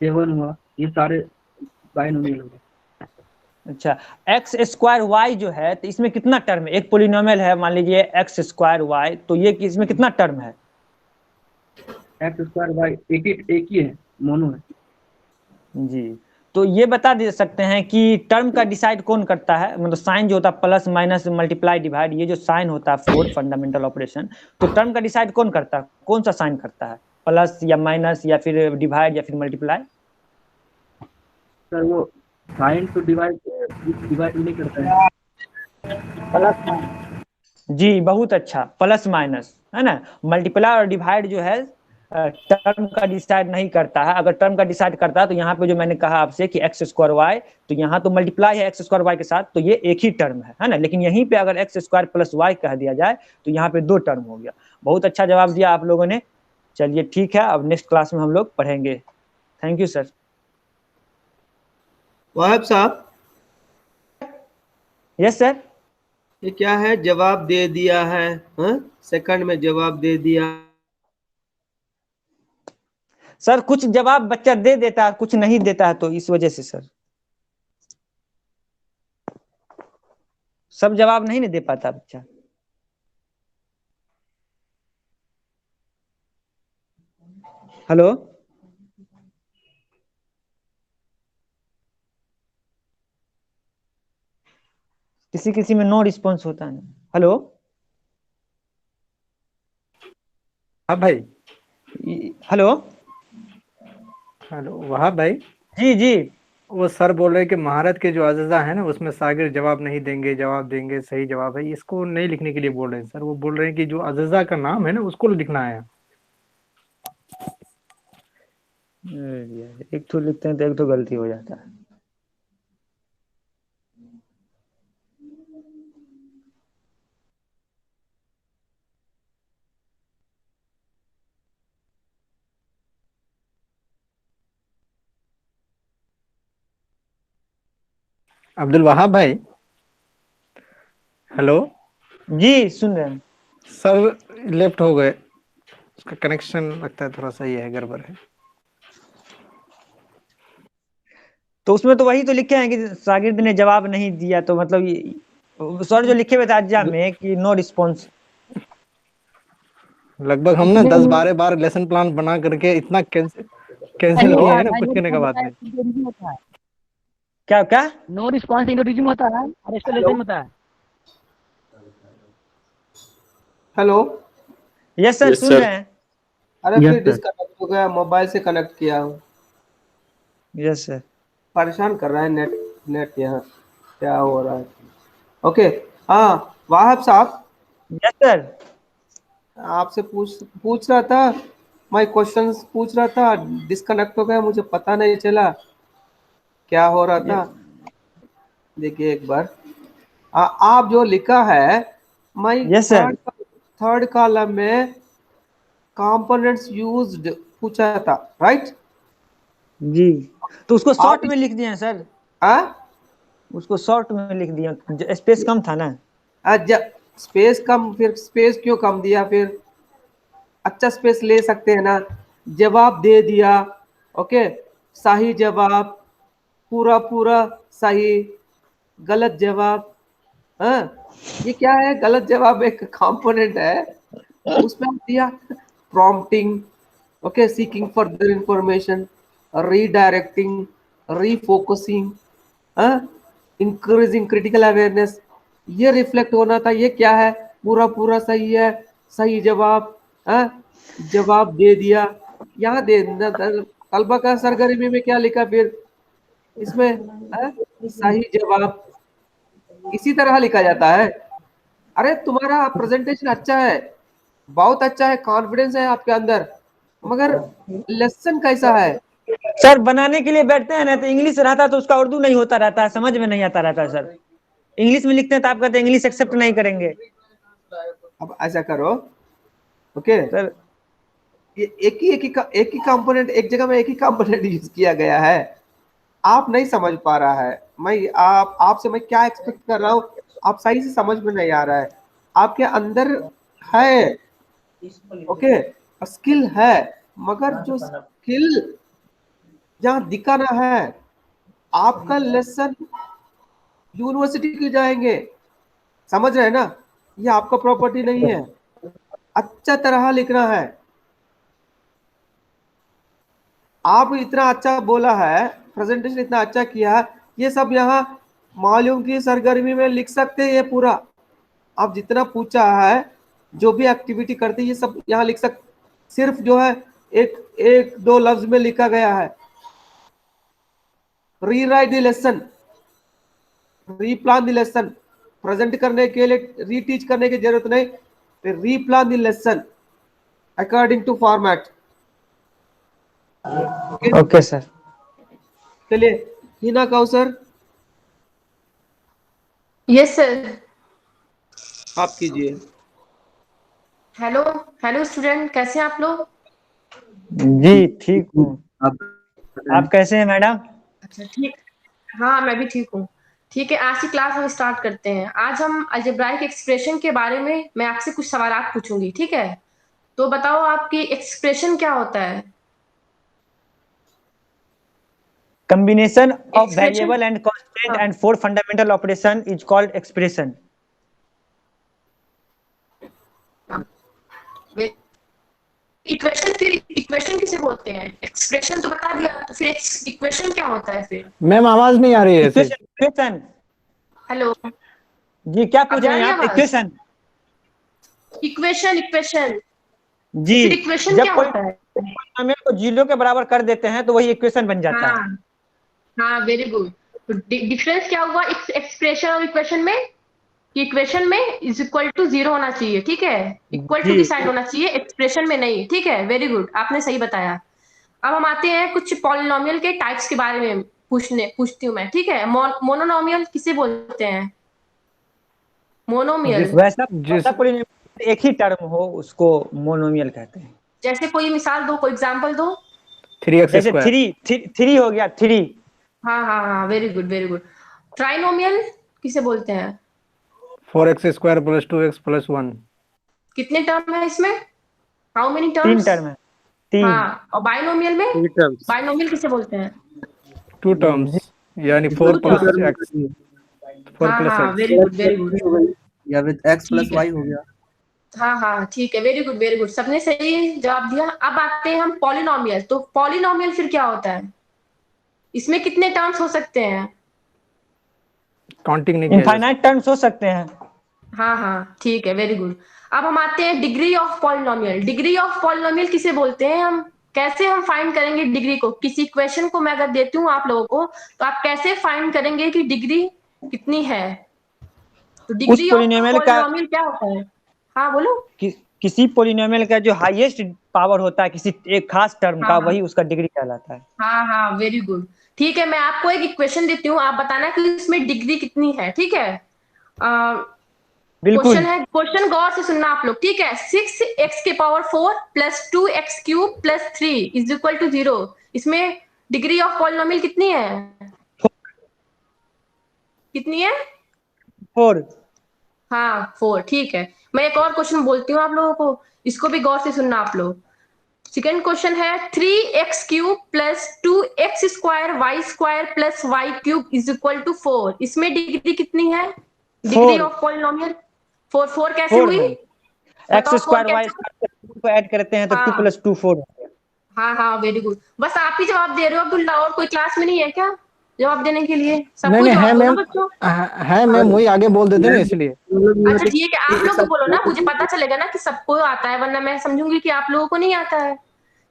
7 हुआ, ये सारे बाइनोमियल हो गए। अच्छा, एक्स स्क्वायर वाई जो है, तो इसमें कितना टर्म है? एक पोलिनोमियल है, मान लीजिए एक्स स्क्वायर वाई, तो ये इसमें कितना टर्म है? एक्स स्क्वायर वाई एक ही है, मोनो है। जी, तो ये बता दे सकते हैं कि टर्म का डिसाइड कौन करता है? मतलब साइन जो होता है, प्लस माइनस मल्टीप्लाई डिवाइड, ये जो साइन होता है 4 फंडामेंटल ऑपरेशन, तो टर्म का डिसाइड कौन करता है? कौन सा साइन करता है? प्लस या माइनस या फिर डिवाइड या फिर मल्टीप्लाई? सर वो साइन तो डिवाइड डिवाइड नहीं करता है। जी बहुत अच्छा, प्लस माइनस है ना। मल्टीप्लाई और डिवाइड जो है टर्म का डिसाइड नहीं करता है। अगर टर्म का डिसाइड करता है तो यहाँ पे जो मैंने कहा आपसे कि एक्स स्क्वायर वाई, तो यहाँ तो मल्टीप्लाई है एक्स स्क्वायर वाई के साथ, तो ये एक ही टर्म है ना। लेकिन यहीं पे अगर एक्स स्क्वायर प्लस वाई कह दिया जाए तो यहाँ पे दो टर्म हो गया। बहुत अच्छा जवाब दिया आप लोगों ने। चलिए ठीक है, अब नेक्स्ट क्लास में हम लोग पढ़ेंगे। Thank you sir. वाहिब साहब, यस सर। ये क्या है? जवाब दे दिया है, सेकंड में जवाब दे दिया। सर कुछ जवाब बच्चा दे देता है, कुछ नहीं देता है, तो इस वजह से सर सब जवाब नहीं दे पाता बच्चा। हेलो, किसी किसी में नो रिस्पॉन्स होता है। हेलो। हाँ भाई। हेलो। हेलो वहाब भाई। जी जी। वो सर बोल रहे कि महारत के जो अज़ा है ना, उसमें शागिर्द जवाब नहीं देंगे, जवाब देंगे सही जवाब है, इसको नहीं लिखने के लिए बोल रहे हैं सर। वो बोल रहे हैं कि जो अज़ा का नाम है ना, उसको लिखना है। एक तो लिखते हैं तो एक तो गलती हो जाता है। अब्दुल वहाब भाई। हेलो। जी सुन रहे हैं सर, लेफ्ट हो गए, उसका कनेक्शन लगता है थोड़ा सा ये है, गड़बड़ है। तो उसमें तो वही तो लिखे हैं कि शागिर्द ने जवाब नहीं दिया, तो मतलब सर जो लिखे हुए थे एग्जाम में कि नो रिस्पॉन्स। लगभग हम ना 10-12 बार लेसन प्लान बना करके इतना कैंसिल किए हैं ना, कुछ करने का बात नहीं। क्या क्या? नो रिस्पॉन्स इंडोरिज्म होता है, रेस्टोरेशन होता है। हेलो। यस सर, सुन रहे हैं। अरे Yes, फिर sir. डिस्कनेक्ट हो गया, मोबाइल से कनेक्ट किया हूँ। Yes sir. परेशान कर रहा है नेट। नेट यहाँ क्या हो रहा है? ओके। हाँ वाहिब साहब, यस सर। आपसे पूछ रहा था, मैं क्वेश्चंस पूछ रहा था, डिस्कनेक्ट हो गया, मुझे पता नहीं चला क्या हो रहा था। देखिए एक बार, आप जो लिखा है, मैं यस सर। थर्ड कॉलम में कंपोनेंट्स यूज्ड पूछा था, राइट? जी, तो उसको शॉर्ट में लिख दिए हैं सर। उसको शॉर्ट में लिख दिया, स्पेस कम था ना। स्पेस कम, फिर स्पेस क्यों कम दिया? फिर अच्छा स्पेस ले सकते हैं ना। जवाब दे दिया, ओके, सही जवाब, पूरा पूरा सही, गलत जवाब। ये क्या है? गलत जवाब एक कंपोनेंट है, उसमें हम दिया prompting, okay, seeking further information, redirecting, refocusing, increasing critical awareness, ये रिफ्लेक्ट होना था। ये क्या है? पूरा पूरा सही है, सही जवाब, जवाब दे दिया। यहाँ दे तलबा का सरगर्मी में क्या लिखा फिर इसमें? सही जवाब इसी तरह लिखा जाता है। अरे तुम्हारा प्रेजेंटेशन अच्छा है, बहुत अच्छा है, कॉन्फिडेंस है आपके अंदर, मगर लेसन कैसा है? सर बनाने के लिए बैठते हैं ना तो इंग्लिश रहता तो उसका उर्दू नहीं होता रहता है, समझ में नहीं आता रहता है सर। इंग्लिश में लिखते हैं तो आप कहते हैं इंग्लिश एक्सेप्ट नहीं करेंगे। अब ऐसा करो, ओके सर ये एक ही कंपोनेंट, एक जगह में एक ही कंपोनेंट यूज किया गया है, आप नहीं समझ पा रहा है। मैं आपसे मैं क्या एक्सपेक्ट कर रहा हूँ, आप सही से समझ में नहीं आ रहा है। आपके अंदर है, ओके स्किल है, मगर जो स्किल जहाँ दिखाना है, आपका लेसन यूनिवर्सिटी क्यों जाएंगे, समझ रहे हैं ना, ये आपका प्रॉपर्टी नहीं है। अच्छा तरह लिखना है। आप इतना अच्छा बोला है, प्रेजेंटेशन इतना अच्छा किया है, ये सब यहाँ मालूम की सरगर्मी में लिख सकते हैं। ये पूरा आप जितना पूछा है, जो भी एक्टिविटी करते हैं, ये सब यहाँ लिख सकते। सिर्फ जो है एक दो लफ्ज में लिखा गया है, rewrite the lesson, replan the lesson. Present करने के लिए रीटीच करने की जरूरत नहीं, replan the lesson according to format. Okay sir. चलिए हिना कौसर यस सर। आप कीजिए। हेलो हेलो स्टूडेंट, कैसे हैं आप लोग? जी ठीक हूँ, आप कैसे हैं मैडम? अच्छा ठीक, हाँ मैं भी ठीक हूँ। ठीक है, आज की क्लास हम स्टार्ट करते हैं। आज हम अलजेब्राइक एक्सप्रेशन के बारे में मैं आपसे कुछ सवाल पूछूंगी, ठीक है? तो बताओ आपकी एक्सप्रेशन क्या होता है? Combination of Expression? variable and constant and four fundamental operation is called expression. Equation, फिर इक्वेशन किसे बोलते हैं? एक्सप्रेशन तो बता दिया, तो फिर इक्वेशन क्या होता है फिर? मैम आवाज नहीं आ रही है। इक्वेशन। हेलो जी क्या पूछ रहे हैं आप? इक्वेशन। इक्वेशन जी, इक्वेशन जब क्या कोई होता है? पॉलिनोमियल को जीरो के बराबर कर देते हैं तो वही इक्वेशन बन जाता है। हाँ वेरी गुड। तो डिफरेंस क्या हुआ एक्सप्रेशन और इक्वेशन में? इक्वेशन में इज इक्वल टू 0 होना चाहिए, ठीक है? इक्वल टू की साइड होना चाहिए, एक्सप्रेशन में नहीं, ठीक है? वेरी गुड, आपने सही बताया। अब हम आते हैं कुछ पॉलिनोमियल के टाइप्स के बारे में पूछती हूँ मैं, ठीक है? मोनोनोमियल किसे बोलते हैं? मोनोमियल वैसा पॉलिनोमियल एक ही टर्म हो उसको मोनोमियल कहते हैं। जैसे कोई मिसाल दो, कोई एग्जांपल दो। 3x जैसे थ्री हो गया, 3। हाँ very good very good. Trinomial किसे बोलते हैं? 4x square plus 2x plus 1। कितने टर्म है इसमें? How many terms? 3 टर्म है। 3। हाँ, और बाइनोमियल में? 3 टर्म्स। बाइनोमियल किसे बोलते हैं? 2 टर्म्स, यानी 4 प्लस x 4 प्लस हाँ x। Very good very good. या विद x प्लस y हो गया। हाँ ठीक है, वेरी गुड, सबने सही जवाब दिया। अब आते हैं हम पॉलिनोमियल। तो पॉलिनोमियल फिर क्या होता है? इसमें कितने टर्म्स हो सकते हैं? काउंटिंग नहीं, इनफाइनाइट टर्म्स हो सकते हैं। हाँ ठीक है, वेरी गुड। अब हम आते हैं degree of polynomial. Degree of polynomial किसे बोलते हैं? हम कैसे हम फाइंड करेंगे डिग्री को? किसी इक्वेशन को मैं अगर देती हूँ आप लोगों को, तो आप कैसे फाइंड करेंगे कि डिग्री कितनी है? तो डिग्री ऑफ पॉलिनोमियल क्या होता है? हाँ बोलो। किसी पॉलिनोमियल का जो हाईएस्ट पावर होता है किसी एक खास टर्म का, वही उसका डिग्री कहलाता है। हाँ वेरी गुड। ठीक है, मैं आपको एक इक्वेशन देती हूँ, आप बताना कि इसमें डिग्री कितनी है, ठीक है? बिल्कुल। क्वेश्चन गौर से सुनना आप लोग, ठीक है? 6x के power 4 plus 2x cube plus 3 is equal to 0। इसमें डिग्री ऑफ पॉलिनोमियल कितनी है? कितनी है? 4। हाँ 4, ठीक है। मैं एक और क्वेश्चन बोलती हूँ आप लोगों को, इसको भी गौर से सुनना आप लोग। सेकेंड क्वेश्चन है 3x cube plus 2x square Y square plus Y cube is equal to 4। इसमें डिग्री कितनी है? डिग्री ऑफ पॉलिनोमियल 4 कैसे हुई? x स्क्वायर वाई स्क्वायर को ऐड करते हैं तो 2 प्लस 2 4। हाँ वेरी गुड। बस आप ही जवाब दे रहे हो अब्दुल्ला, और कोई क्लास में नहीं है क्या जवाब देने के लिए? नहीं है मैम, है मैम, वही आगे बोल देते ना इसलिए। अच्छा ठीक है, आप लोग तो बोलो ना, मुझे पता चलेगा ना कि सबको आता है, वरना मैं समझूंगी कि आप लोगों को नहीं आता है।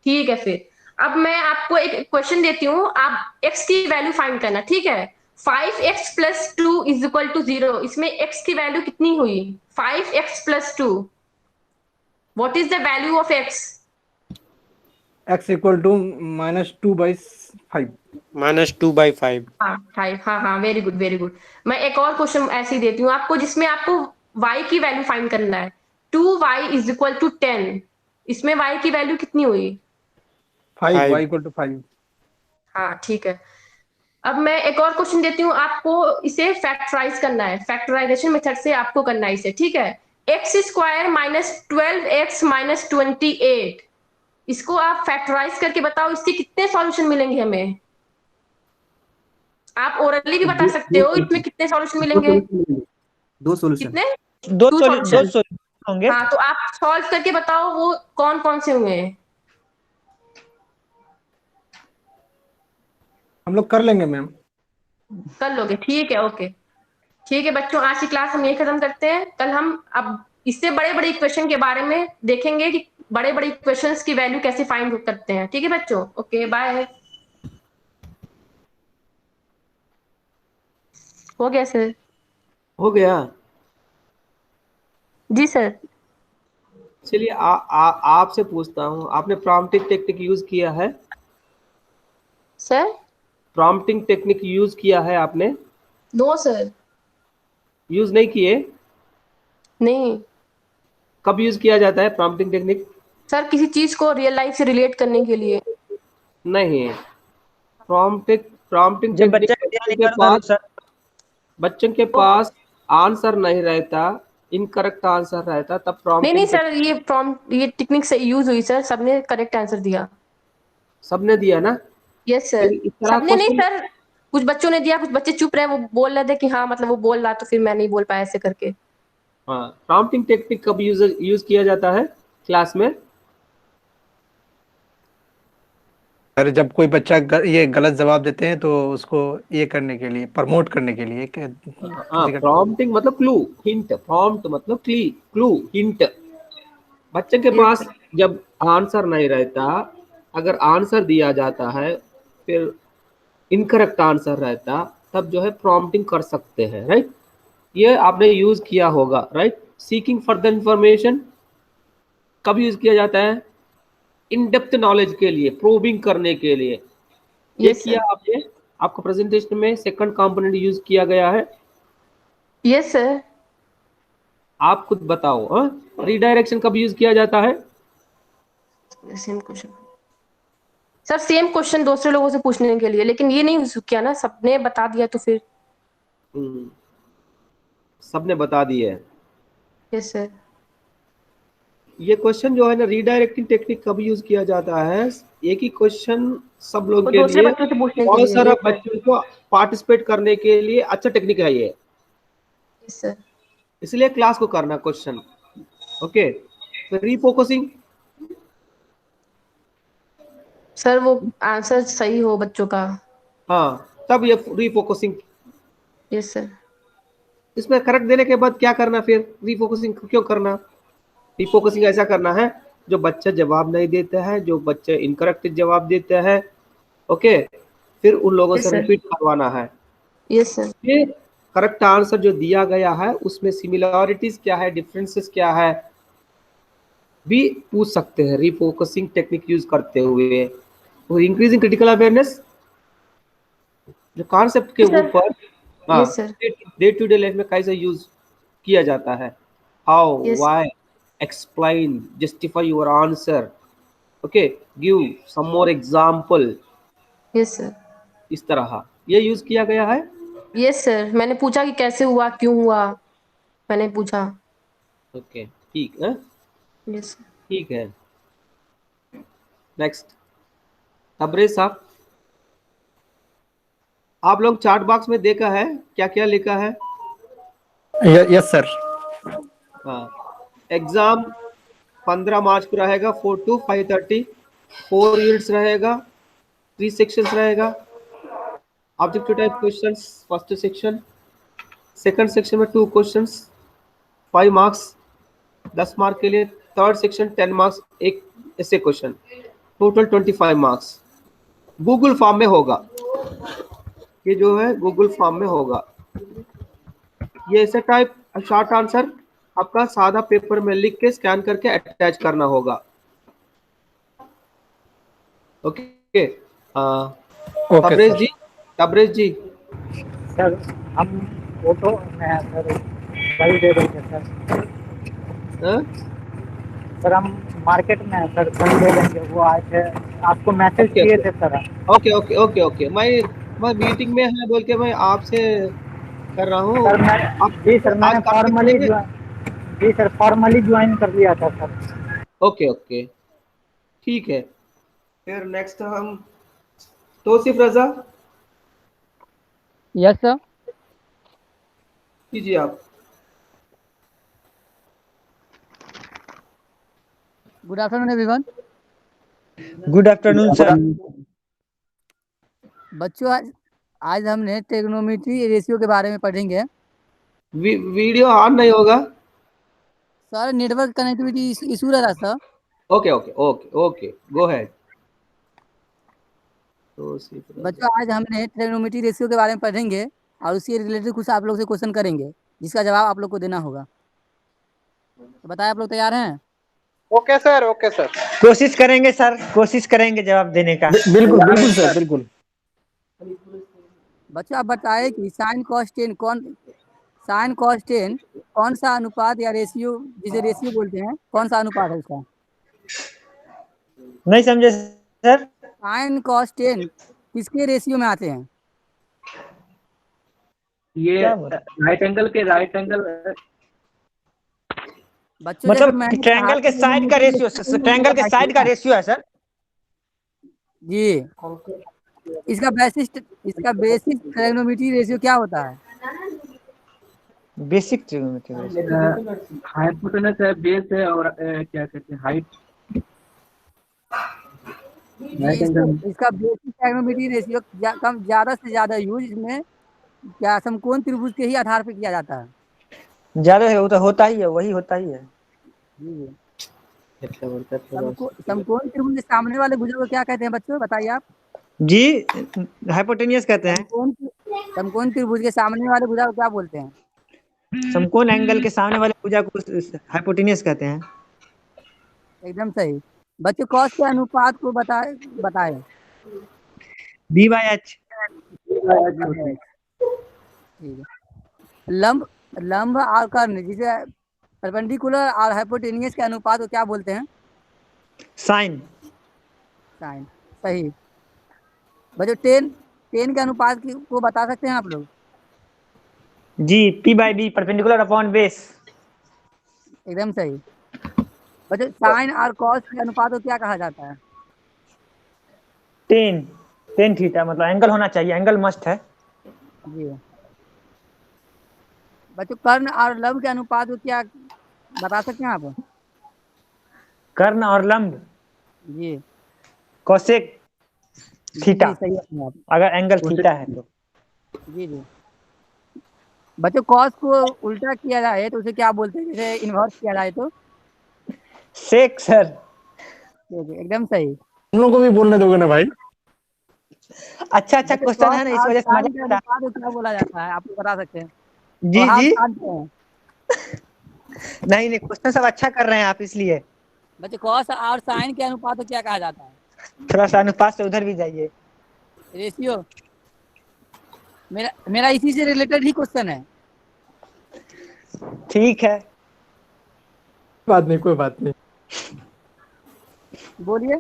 ठीक है, फिर अब मैं आपको एक क्वेश्चन देती हूँ, आप x की वैल्यू फाइंड करना, ठीक है? 5x plus 2 is equal to 0। इसमें x की वैल्यू कितनी हुई? 5x plus 2। What is the value of x? x equal to -2/5। -2/5। हाँ 5, हाँ हाँ, वेरी गुड वेरी गुड। मैं एक और क्वेश्चन ऐसे ही देती हूँ आपको, जिसमें आपको y की वैल्यू फाइंड करना है। 2y इज इक्वल टू 10, इसमें y की वैल्यू कितनी हुई? 5, 5। y equal to 5। हाँ ठीक है। अब मैं एक और क्वेश्चन देती हूँ आपको, इसे फैक्टराइज करना है, फैक्टराइजेशन मेथड से आपको करना है इसे, ठीक है। x² - 12x - 28, इसको आप फैक्टराइज करके बताओ, इसके कितने सॉल्यूशन मिलेंगे हमें? आप ओरली भी बता सकते हो, इसमें कितने सॉल्यूशन मिलेंगे? 2 सॉल्यूशन। कितने? दो 2 सॉल्यूशन सॉल्यूशन। होंगे। हाँ तो आप सॉल्व करके बताओ वो कौन कौन से हुए हैं। हम लोग कर लेंगे मैम। कर लोगे, ठीक है, ओके। ठीक है बच्चों, आज की क्लास हम यही खत्म करते हैं। कल हम अब इससे बड़े बड़े इक्वेशन के बारे में देखेंगे कि बड़े बड़े इक्वेशंस की वैल्यू कैसे फाइंड करते हैं। ठीक है बच्चों, ओके बाय। हो गया सर? हो गया। जी सर। चलिए आपसे पूछता हूँ, आपने प्रॉम्प्टिंग टेक्निक यूज किया है? सर? प्रॉम्प्टिंग टेक्निक यूज किया है आपने? No sir. यूज नहीं किए? नहीं कब यूज किया जाता है प्रॉम्प्टिंग टेक्निक? सर, किसी चीज को रियल लाइफ से रिलेट करने के लिए। नहीं, प्रॉम्प्टिंग जब बच्चा टेक्निक बच्चों के पास आंसर नहीं रहता, इनकरेक्ट आंसर रहता, तब नहीं प्रॉम्प्टिंग सर, ये टेक्निक से यूज हुई सर, सबने करेक्ट आंसर दिया। सबने दिया ना? Yes sir. फिर इस तरह सबने नहीं क्वेश्चन सर, कुछ बच्चों ने दिया, कुछ बच्चे चुप रहे, वो बोल रहे थे कि हाँ मतलब वो बोल रहा तो फिर मैं नहीं बोल पाया, ऐसे करके। हाँ, प्रॉम्प्टिंग टेक्निक कब यूज किया जाता है क्लास में? सर जब कोई बच्चा ये गलत जवाब देते हैं तो उसको ये करने के लिए, प्रमोट करने के लिए हाँ, प्रॉम्प्टिंग मतलब क्लू, हिंट। प्रॉम्प्ट मतलब क्लू, हिंट। बच्चे के पास जब आंसर नहीं रहता, अगर आंसर दिया जाता है फिर इनकरेक्ट आंसर रहता, तब जो है प्रॉम्प्टिंग कर सकते हैं, राइट? ये आपने यूज किया होगा, राइट? सीकिंग फर्दर इंफॉर्मेशन कब यूज किया जाता है? इन डेप्थ नॉलेज के लिए, प्रोबिंग करने के लिए। ये किया आपने, आपका प्रेजेंटेशन में सेकंड कंपोनेंट यूज किया गया है। Yes sir. आप खुद बताओ, हाँ, रीडायरेक्शन कब यूज किया जाता है? Same question sir, same question दूसरे लोगों से पूछने के लिए, लेकिन ये नहीं यूज किया ना, सबने बता दिया तो फिर। सबने बता दिए। Yes sir. ये क्वेश्चन जो है ना, रीडायरेक्टिंग टेक्निक कब यूज किया जाता है? एक ही क्वेश्चन सब लोग के दूसरे लिए, बच्चों से पूछने के बहुत लिए। सारा बच्चों को पार्टिसिपेट करने के लिए अच्छा टेक्निक है ये। Yes sir. इसलिए क्लास को करना क्वेश्चन, ओके। रीफोकसिंग सर वो आंसर सही हो बच्चों का। हाँ, तब ये रीफोकसिंग। Yes sir. इसमें करेक्ट देने के बाद क्या करना? फिर रीफोकसिंग क्यों करना? रीफोकसिंग ऐसा करना है, जो बच्चा जवाब नहीं देता है, जो बच्चे इनकरेक्ट जवाब देते हैं, ओके, फिर उन लोगों Yes, से sir. रिपीट करवाना है। Yes sir. ये करेक्ट आंसर जो दिया गया है उसमें सिमिलरिटीज क्या है, डिफरेंसेस क्या है, भी पूछ सकते हैं रीफोकसिंग टेक्निक यूज करते हुए। तो इंक्रीजिंग क्रिटिकल अवेयरनेस जो कॉन्सेप्ट के ऊपर डे टू डे लाइफ में कैसे यूज किया जाता है, how, why, explain, justify your answer, okay, give some more example. Yes sir. इस तरह ये यूज किया गया है। यस सर, मैंने पूछा कि कैसे हुआ, क्यों हुआ, मैंने पूछा। ओके, ठीक है। यस ठीक है। नेक्स्ट, तबरेज साहब, आप लोग चार्ट बॉक्स में देखा है क्या क्या लिखा है? Yes sir. हाँ, एग्जाम 15 मार्च को रहेगा, 4 to 5:30, 4 यूनिट्स रहेगा, 3 सेक्शंस रहेगा। Objective type questions first section, second section में 2 क्वेश्चंस, 5 मार्क्स, 10 मार्क के लिए। थर्ड सेक्शन 10 मार्क्स, एक ऐसे question, total 25 marks. Google form में होगा, ये जो है गूगल फॉर्म में होगा। ये ऐसे टाइप शॉर्ट आंसर आपका सादा पेपर में लिख के स्कैन करके अटैच करना होगा। Okay okay Tabrez sir. जी, तबरेज जी। सर हम ऑटो में हैं सर, कल दे देंगे सर। हाँ? सर हम मार्केट में हैं सर, कल दे देंगे। वो आए थे, आपको मैसेज ओके किए ओके थे sir. Okay okay okay okay मैं मीटिंग में है बोल के मैं आपसे कर रहा हूँ। सर मैं आप जी सर, मैंने आज काम पे फॉर्मली चलेंगे? जी सर फॉर्मली ज्वाइन कर लिया था सर। ओके ओके ठीक है। फिर नेक्स्ट हम तौसीफ रजा यस सर। कीजिए आप। Good afternoon everyone. Good afternoon sir. बच्चों आज हमने ट्रिग्नोमेट्री रेशियो के बारे में पढ़ेंगे। वीडियो ऑन नहीं होगा? सर नेटवर्क कनेक्टिविटी इशू रहा sir. Okay okay okay okay go ahead. बच्चों आज हमने ट्रिग्नोमेट्री रेशियो के बारे में पढ़ेंगे और उससे रिलेटेड कुछ आप लोग से क्वेश्चन करेंगे जिसका जवाब आप लोग को देना होगा। तो बताएं आप लोग तैयार हैं? Okay sir, okay sir. कोशिश करेंगे सर, कोशिश करेंगे जवाब देने का। बिल्कुल बिल्कुल सर, बिल्कुल। बच्चों आप बताएं कि साइन कॉस टेन कौन सा अनुपात या रेशियो, जिसे रेशियो बोलते हैं, कौन सा अनुपात है उसका? नहीं समझे सर। साइन कॉस टेन किसके रेशियो में आते हैं? ये राइट एंगल बच्चों मतलब ट्रायंगल के साइड का रेशियो, ट्रायंगल के साइड का रेशियो है सर जी। इसका बेसिस ट्रिग्नोमेट्री रेशियो क्या होता है? बेसिक ट्रिग्नोमेट्री रेशियो हाइपोटेनस है, बेस है, और क्या कहते हैं, हाइट। इसका बेसिक ट्रिग्नोमेट्री रेशियो कम ज्यादा से ज्यादा यूज इसमें क्या समकोण त्रिभुज के ही आधार पर किया जाता है? ज्यादा है, वो तो होता ही है, वही होता ही है। समकोण त्रिभुज के सामने वाले भुजा को क्या कहते हैं बच्चों, बताइए आप? जी हाइपोटेनियस कहते हैं। समकोण त्रिभुज के सामने वाले भुजा को क्या बोलते हैं? समकोण एंगल के सामने वाले भुजा को हाइपोटेनियस कहते हैं। एकदम सही। बच्चों कॉस के अनुपात को बताएं। B/H। ठीक है। लंब और कर्ण, जिसे परपेंडिकुलर और हाइपोटेनियस के अनुपात को क्या बोलते हैं? साइन। सही। बच्चों टेन के अनुपात को बता सकते हैं आप लोग? जी P/D परपेंडिकुलर अपॉन बेस। एकदम सही। बच्चों साइन और कॉस के अनुपात को क्या कहा जाता है? टेन थीटा, मतलब एंगल होना चाहिए, एंगल मस्ट है। जी। बच्चों कर्ण और लंब के अनुपात को क्या बता सकते हैं आप? कर्ण और लंब जी कोसेक थीटा, सही है आप। अगर एंगल थीटा है तो। जी। बच्चों कॉस को उल्टा किया जाए तो उसे क्या बोलते हैं, जैसे इन्वर्स किया जाए तो? सेक सर। एकदम सही। हम लोग को भी बोलने दोगे ना भाई? अच्छा क्वेश्चन है ना, इस वजह से मजा आता है। क्या बोला जाता है आप लोग बता सकते हैं? जी नहीं क्वेश्चन सब अच्छा कर रहे हैं आप, इसलिए। बच्चे कॉस और साइन के अनुपात को क्या कहा जाता है? थोड़ा सा अनुपात से उधर भी जाइए। रेशियो। मेरा इसी से रिलेटेड ही क्वेश्चन है। ठीक है, कोई बात नहीं। बोलिए।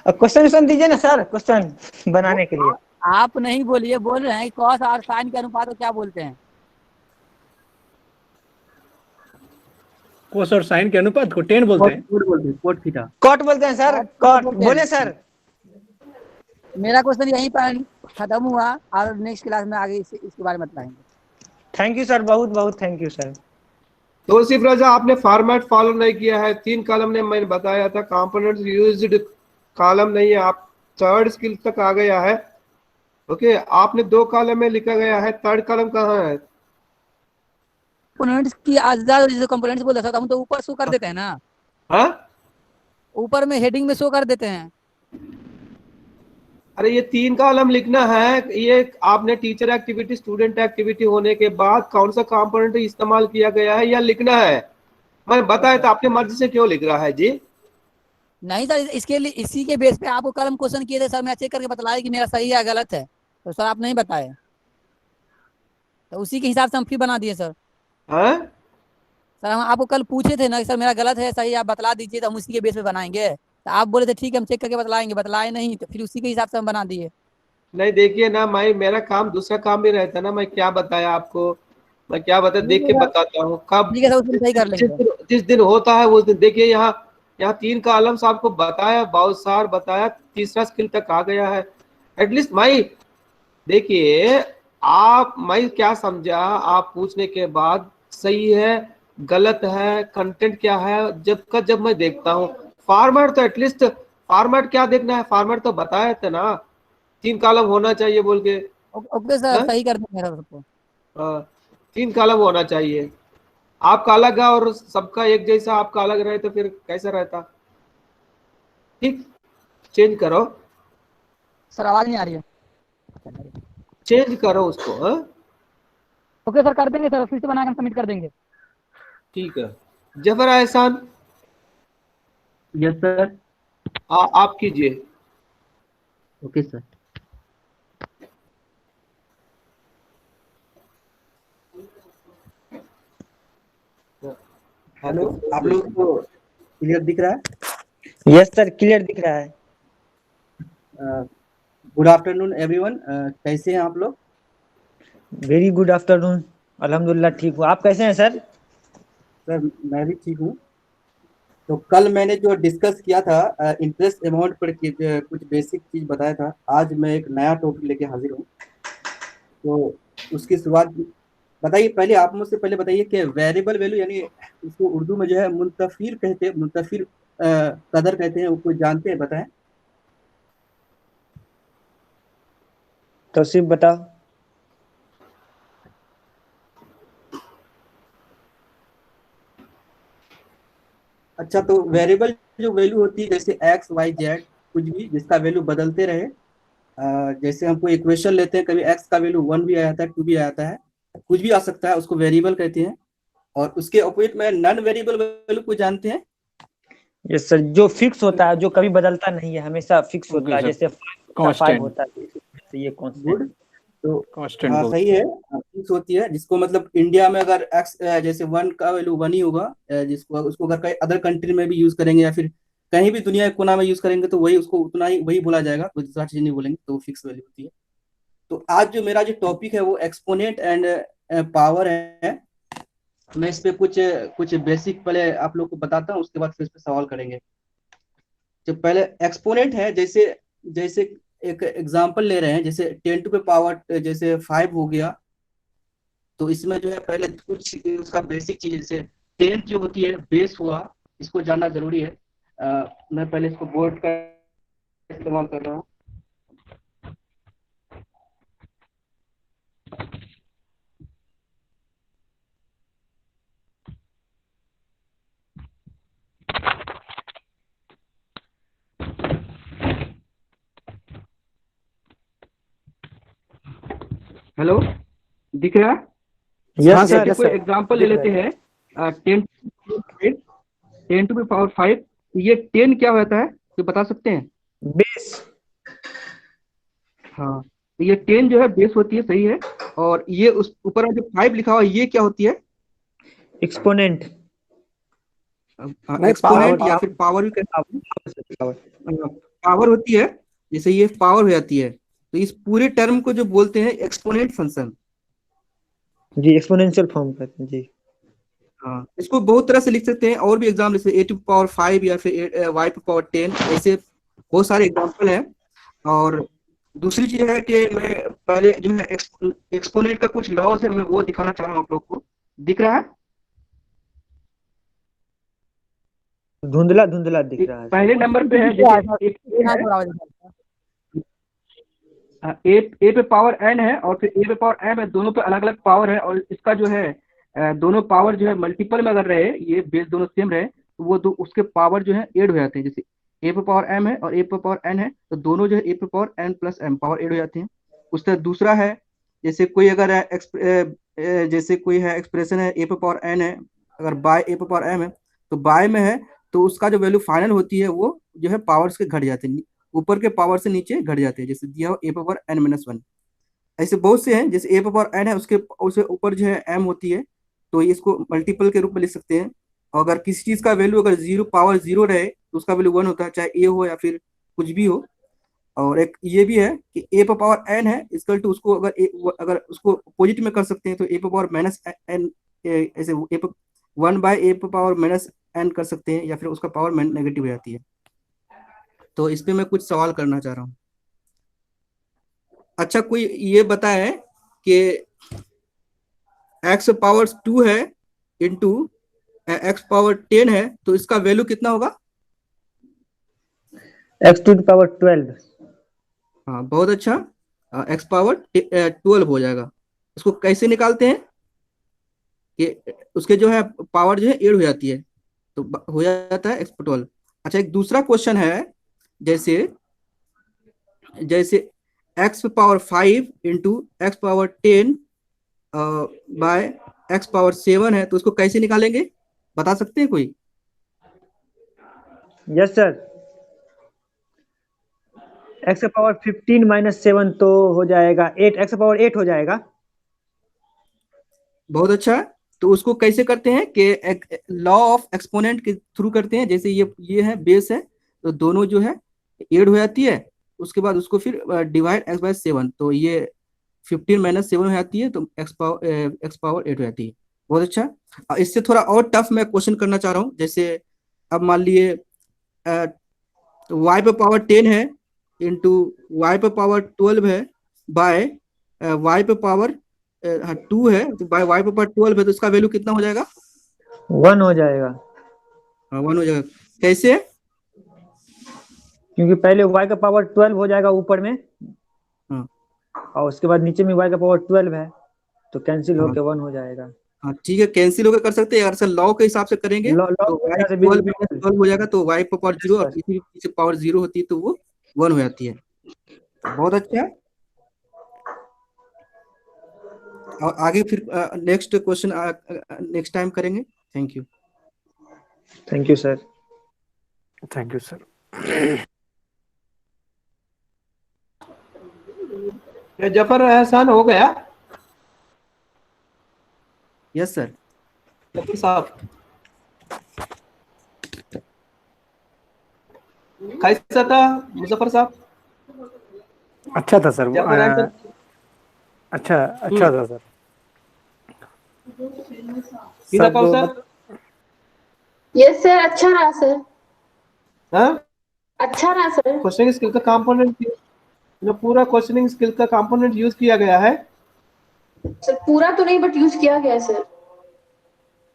अब क्वेश्चन दीजिए ना सर, क्वेश्चन बनाने के लिए। आप नहीं बोलिए, बोल रहे हैं कॉस और साइन के अनुपात को क्या बोलते हैं? कोस और साइन के अनुपात को टेन बोलते हैं। Cot theta. कॉट बोलते हैं सर, कॉट बोले सर। मेरा क्वेश्चन यहीं पर खत्म हुआ और नेक्स्ट क्लास में आगे इसके बारे में बताएंगे। थैंक यू सर, बहुत बहुत थैंक यू सर। तौसीफ रजा आपने फॉर्मेट फॉलो नहीं किया है। 3 कॉलम ने मैंने बताया था, कंपोनेंट्स यूज्ड कॉलम नहीं है, आप थर्ड स्किल तक आ गया है। ओके आपने 2 कॉलम में लिखा गया है, थर्ड कॉलम कहाँ है? कंपोनेंट्स की आजाद, जैसे कंपोनेंट्स बोल रहा था, हम तो ऊपर शो कर देते हैं ना। हाँ ऊपर में हेडिंग में शो कर देते हैं। अरे ये 3 कॉलम लिखना है। ये आपने टीचर एक्टिविटी, स्टूडेंट एक्टिविटी होने के बाद कौन सा कंपोनेंट इस्तेमाल किया गया है यह लिखना है। मैं बताया था, आपने मर्जी से क्यों लिख रहा है जी? नहीं सर, इसके लिए इसी के बेस पे आपको कल हम क्वेश्चन किए थे सर, मैं चेक करके बतलाया कि मेरा सही है गलत है, तो सर आप नहीं बताए, तो उसी के हिसाब से हम फिर बना दिए सर। हाँ सर हम आपको कल पूछे थे ना कि सर मेरा गलत है सही, आप बतला दीजिए, तो हम उसी के बेस पे बनाएंगे, तो आप बोले थे ठीक है हम चेक करके बतलाएंगे, बतलाए नहीं, तो फिर उसी के हिसाब से हम बना दिए। नहीं देखिए ना, मैं मेरा काम दूसरा काम भी रहता है ना, मैं क्या बताया आपको, मैं क्या बता देख के बताता हूँ कब ठीक है सर, उसमें सही कर लेंगे। जिस दिन होता है उस दिन देखिए, यहाँ 3 कॉलम्स आपको बताया, बहुत सार बताया, तीसरा स्किल तक आ गया है एटलीस्ट। मैं देखिए आप, मैं क्या समझा आप पूछने के बाद, सही है गलत है कंटेंट क्या है, जब मैं देखता हूँ फॉर्मेट, तो एटलीस्ट फॉर्मेट क्या देखना है, फॉर्मेट तो बताया था ना 3 कॉलम होना चाहिए बोल के। ओके सर, सही कर देंगे सर सबको। 3 कॉलम होना चाहिए, आपका अलग है और सबका एक जैसा आपका अलग रहे तो फिर कैसा रहता। ठीक, चेंज करो सर, आवाज नहीं आ रही है, चेंज करो उसको। ओके सर कर देंगे सर, फिर से बना के सबमिट कर देंगे। ठीक है, जफर एहसान। Yes sir. आप कीजिए। Okay sir. हेलो, आप लोग को क्लियर दिख रहा है? यस सर, क्लियर दिख रहा है। गुड आफ्टरनून एवरीवन, कैसे हैं आप लोग? वेरी गुड आफ्टरनून, अल्हम्दुलिल्लाह ठीक हूँ, आप कैसे हैं सर? सर मैं भी ठीक हूँ। तो कल मैंने जो डिस्कस किया था इंटरेस्ट अमाउंट पर कुछ बेसिक चीज बताया था, आज मैं एक नया टॉपिक लेके हाजिर हूँ। तो उसकी शुरुआत बताइए, पहले आप मुझसे पहले बताइए कि वेरिएबल वैल्यू यानी इसको उर्दू में जो है मुंतफिर कहते हैं, मुंतफिर कदर कहते हैं, वो कोई जानते हैं? बताएं। तौसीफ बताओ। अच्छा, तो वेरिएबल जो वैल्यू होती है जैसे एक्स वाई जेड, कुछ भी जिसका वैल्यू बदलते रहे, जैसे हम कोई इक्वेशन लेते हैं, कभी एक्स का वैल्यू 1 भी आ जाता है, 2 भी आ जाता है, कुछ भी आ सकता है, उसको वेरिएबल कहते हैं। और उसके अपोजिट में नॉन वेरिएबल वैल्यू को जानते हैं? यस सर, जो फिक्स होता है, जो कभी बदलता नहीं है, हमेशा फिक्स होता है, जैसे 5 होता है, ये गुड। तो कांस्टेंट हाँ सही है, फिक्स होती है, जिसको मतलब इंडिया में अगर एक्स जैसे 1 का वैल्यू 1 ही होगा, जिसको उसको अगर कहीं अदर कंट्री में भी यूज करेंगे या फिर कहीं भी दुनिया के कोना में यूज करेंगे तो वही उसको उतना ही वही बोला जाएगा, कोई दूसरा चीज नहीं बोलेंगे, तो फिक्स वैल्यू होती है। तो आज जो मेरा जो टॉपिक है वो एक्सपोनेंट एंड पावर है। मैं इस पे कुछ कुछ बेसिक पहले आप लोग को बताता हूँ, उसके बाद फिर इस पे सवाल करेंगे। जो पहले एक्सपोनेंट है, जैसे जैसे एक एग्जांपल ले रहे हैं, जैसे 10 टू द पावर जैसे 5 हो गया, तो इसमें जो है पहले कुछ उसका बेसिक चीज, जैसे 10 जो होती है बेस हुआ, इसको जानना जरूरी है। मैं पहले इसको बोर्ड का इस्तेमाल कर रहा हूँ। हेलो, दिख रहा है? यस सर, कोई एग्जांपल ले लेते हैं, 10 टू द पावर 5, ये 10 क्या होता है तो बता सकते हैं? बेस। हाँ, तो ये 10 जो है बेस होती है, सही है। और ये उस ऊपर जो 5 लिखा हुआ है ये क्या होती है? एक्सपोनेंट। एक्सपोनेंट या फिर पावर भी पावर होती है, जैसे ये पावर हो जाती है, तो इस पूरे टर्म को जो बोलते हैं एक्सपोनेंट फंक्शन। जी, एक्सपोनेंशियल फॉर्म कहते हैं जी। हाँ, इसको बहुत तरह से लिख सकते हैं, और भी एग्जाम जैसे a टू पावर 5 या फिर y टू पावर 10, ऐसे बहुत सारे एग्जाम्पल हैं। और दूसरी चीज है कि मैं पहले जो है एक्सपोनेंट का कुछ लॉज है, मैं वो दिखाना चाह रहा हूँ आप लोग को। दिख रहा है? धुंधला धुंधला दिख रहा है। पहले नंबर पे है ए पे पावर n है और फिर ए पे पावर m है, दोनों पे अलग अलग पावर है, और इसका जो है दोनों पावर जो है मल्टीपल में अगर रहे, ये बेस दोनों सेम रहे, तो वो उसके पावर जो है ऐड हो जाते हैं। जैसे ए पे पावर m है और ए पे पावर n है, तो दोनों जो है ए पे power n plus m power add हो जाते हैं। उस तरह दूसरा है, जैसे कोई अगर जैसे कोई है एक्सप्रेशन है ए पे पावर n है, अगर बाय ए पे पावर m है, तो बाय में है तो उसका जो वैल्यू फाइनल होती है वो जो है पावर्स के घट जाते हैं, ऊपर के पावर से नीचे घट जाते हैं। जैसे दिया हो a⁻n-1, ऐसे बहुत से हैं। जैसे a⁻n है, उसके उसे ऊपर जो है m होती है, तो ये इसको मल्टीपल के रूप में लिख सकते हैं। और अगर किसी चीज का वैल्यू अगर पावर 0 रहे तो उसका वैल्यू 1 होता है, चाहे a हो या फिर कुछ भी हो। और एक ये भी है कि a⁻n है इक्वल टू, उसको अगर उसको अपोजिट में कर सकते हैं तो a⁻n ऐसे 1/a⁻n कर सकते हैं, या फिर उसका पावर नेगेटिव हो जाती है। तो इस पे मैं कुछ सवाल करना चाह रहा हूँ। अच्छा, कोई ये बताए कि x पावर 2 है इंटू x पावर 10 है, तो इसका वैल्यू कितना होगा? x⁻12। हाँ, बहुत अच्छा, x पावर 12 हो जाएगा। इसको कैसे निकालते हैं कि उसके जो है पावर जो है 8 हो जाती है, तो हो जाता है x⁻12। अच्छा, एक दूसरा क्वेश्चन है, जैसे जैसे x power 5 into x power 10 by x power 7 है, तो उसको कैसे निकालेंगे, बता सकते हैं कोई? यस सर, x⁻15 - 7 तो हो जाएगा 8, x⁻8 हो जाएगा। बहुत अच्छा। तो उसको कैसे करते हैं कि लॉ ऑफ एक्सपोनेंट के थ्रू करते हैं। जैसे ये है बेस है, तो दोनों जो है 8 हो जाती है, उसके बाद उसको फिर डिवाइड x/7, तो ये 15 - 7 हो जाती है, तो x पावर 8 हो जाती है। बहुत अच्छा। इससे थोड़ा और टफ मैं क्वेश्चन करना चाह रहा हूँ। जैसे अब मान लिए y पे पावर 10 है इंटू y पे पावर 12 है बाय y पे पावर 2 है, तो बाय y पे पावर 12 है, तो इसका वैल्यू कितना हो जाएगा? 1 हो जाएगा। हाँ, 1 हो जाएगा। कैसे? क्योंकि पहले y का पावर 12 हो जाएगा ऊपर में, हाँ और उसके बाद नीचे में y का पावर 12 है, तो कैंसिल हाँ होके 1 हो जाएगा। हाँ, ठीक है, कैंसिल होकर कर सकते हैं। अगर सर लॉ के हिसाब से करेंगे लॉ तो के y हिसाब से 12 बिल्कुल। 12 हो जाएगा, तो y पे पावर 0 और सर। इसी से पावर 0 होती है, तो वो 1 हो जाती है। बहुत अच्छा। और आगे फिर नेक्स्ट क्वेश्चन नेक्स्ट टाइम करेंगे। Thank you. Thank you sir. Thank you sir. Zafar एहसान हो गया? Yes sir. जफर साहब कैसा था मुजफ्फर साहब? अच्छा था सर। जफर एहसान अच्छा था सर। सीधा कौशल? यस सर, अच्छा रहा सर। हाँ, अच्छा रहा सर। क्वेश्चनिंग स्किल का कंपोनेंट जो पूरा क्वेश्चनिंग स्किल का कंपोनेंट यूज किया गया है। सर पूरा तो नहीं, बट यूज किया गया सर।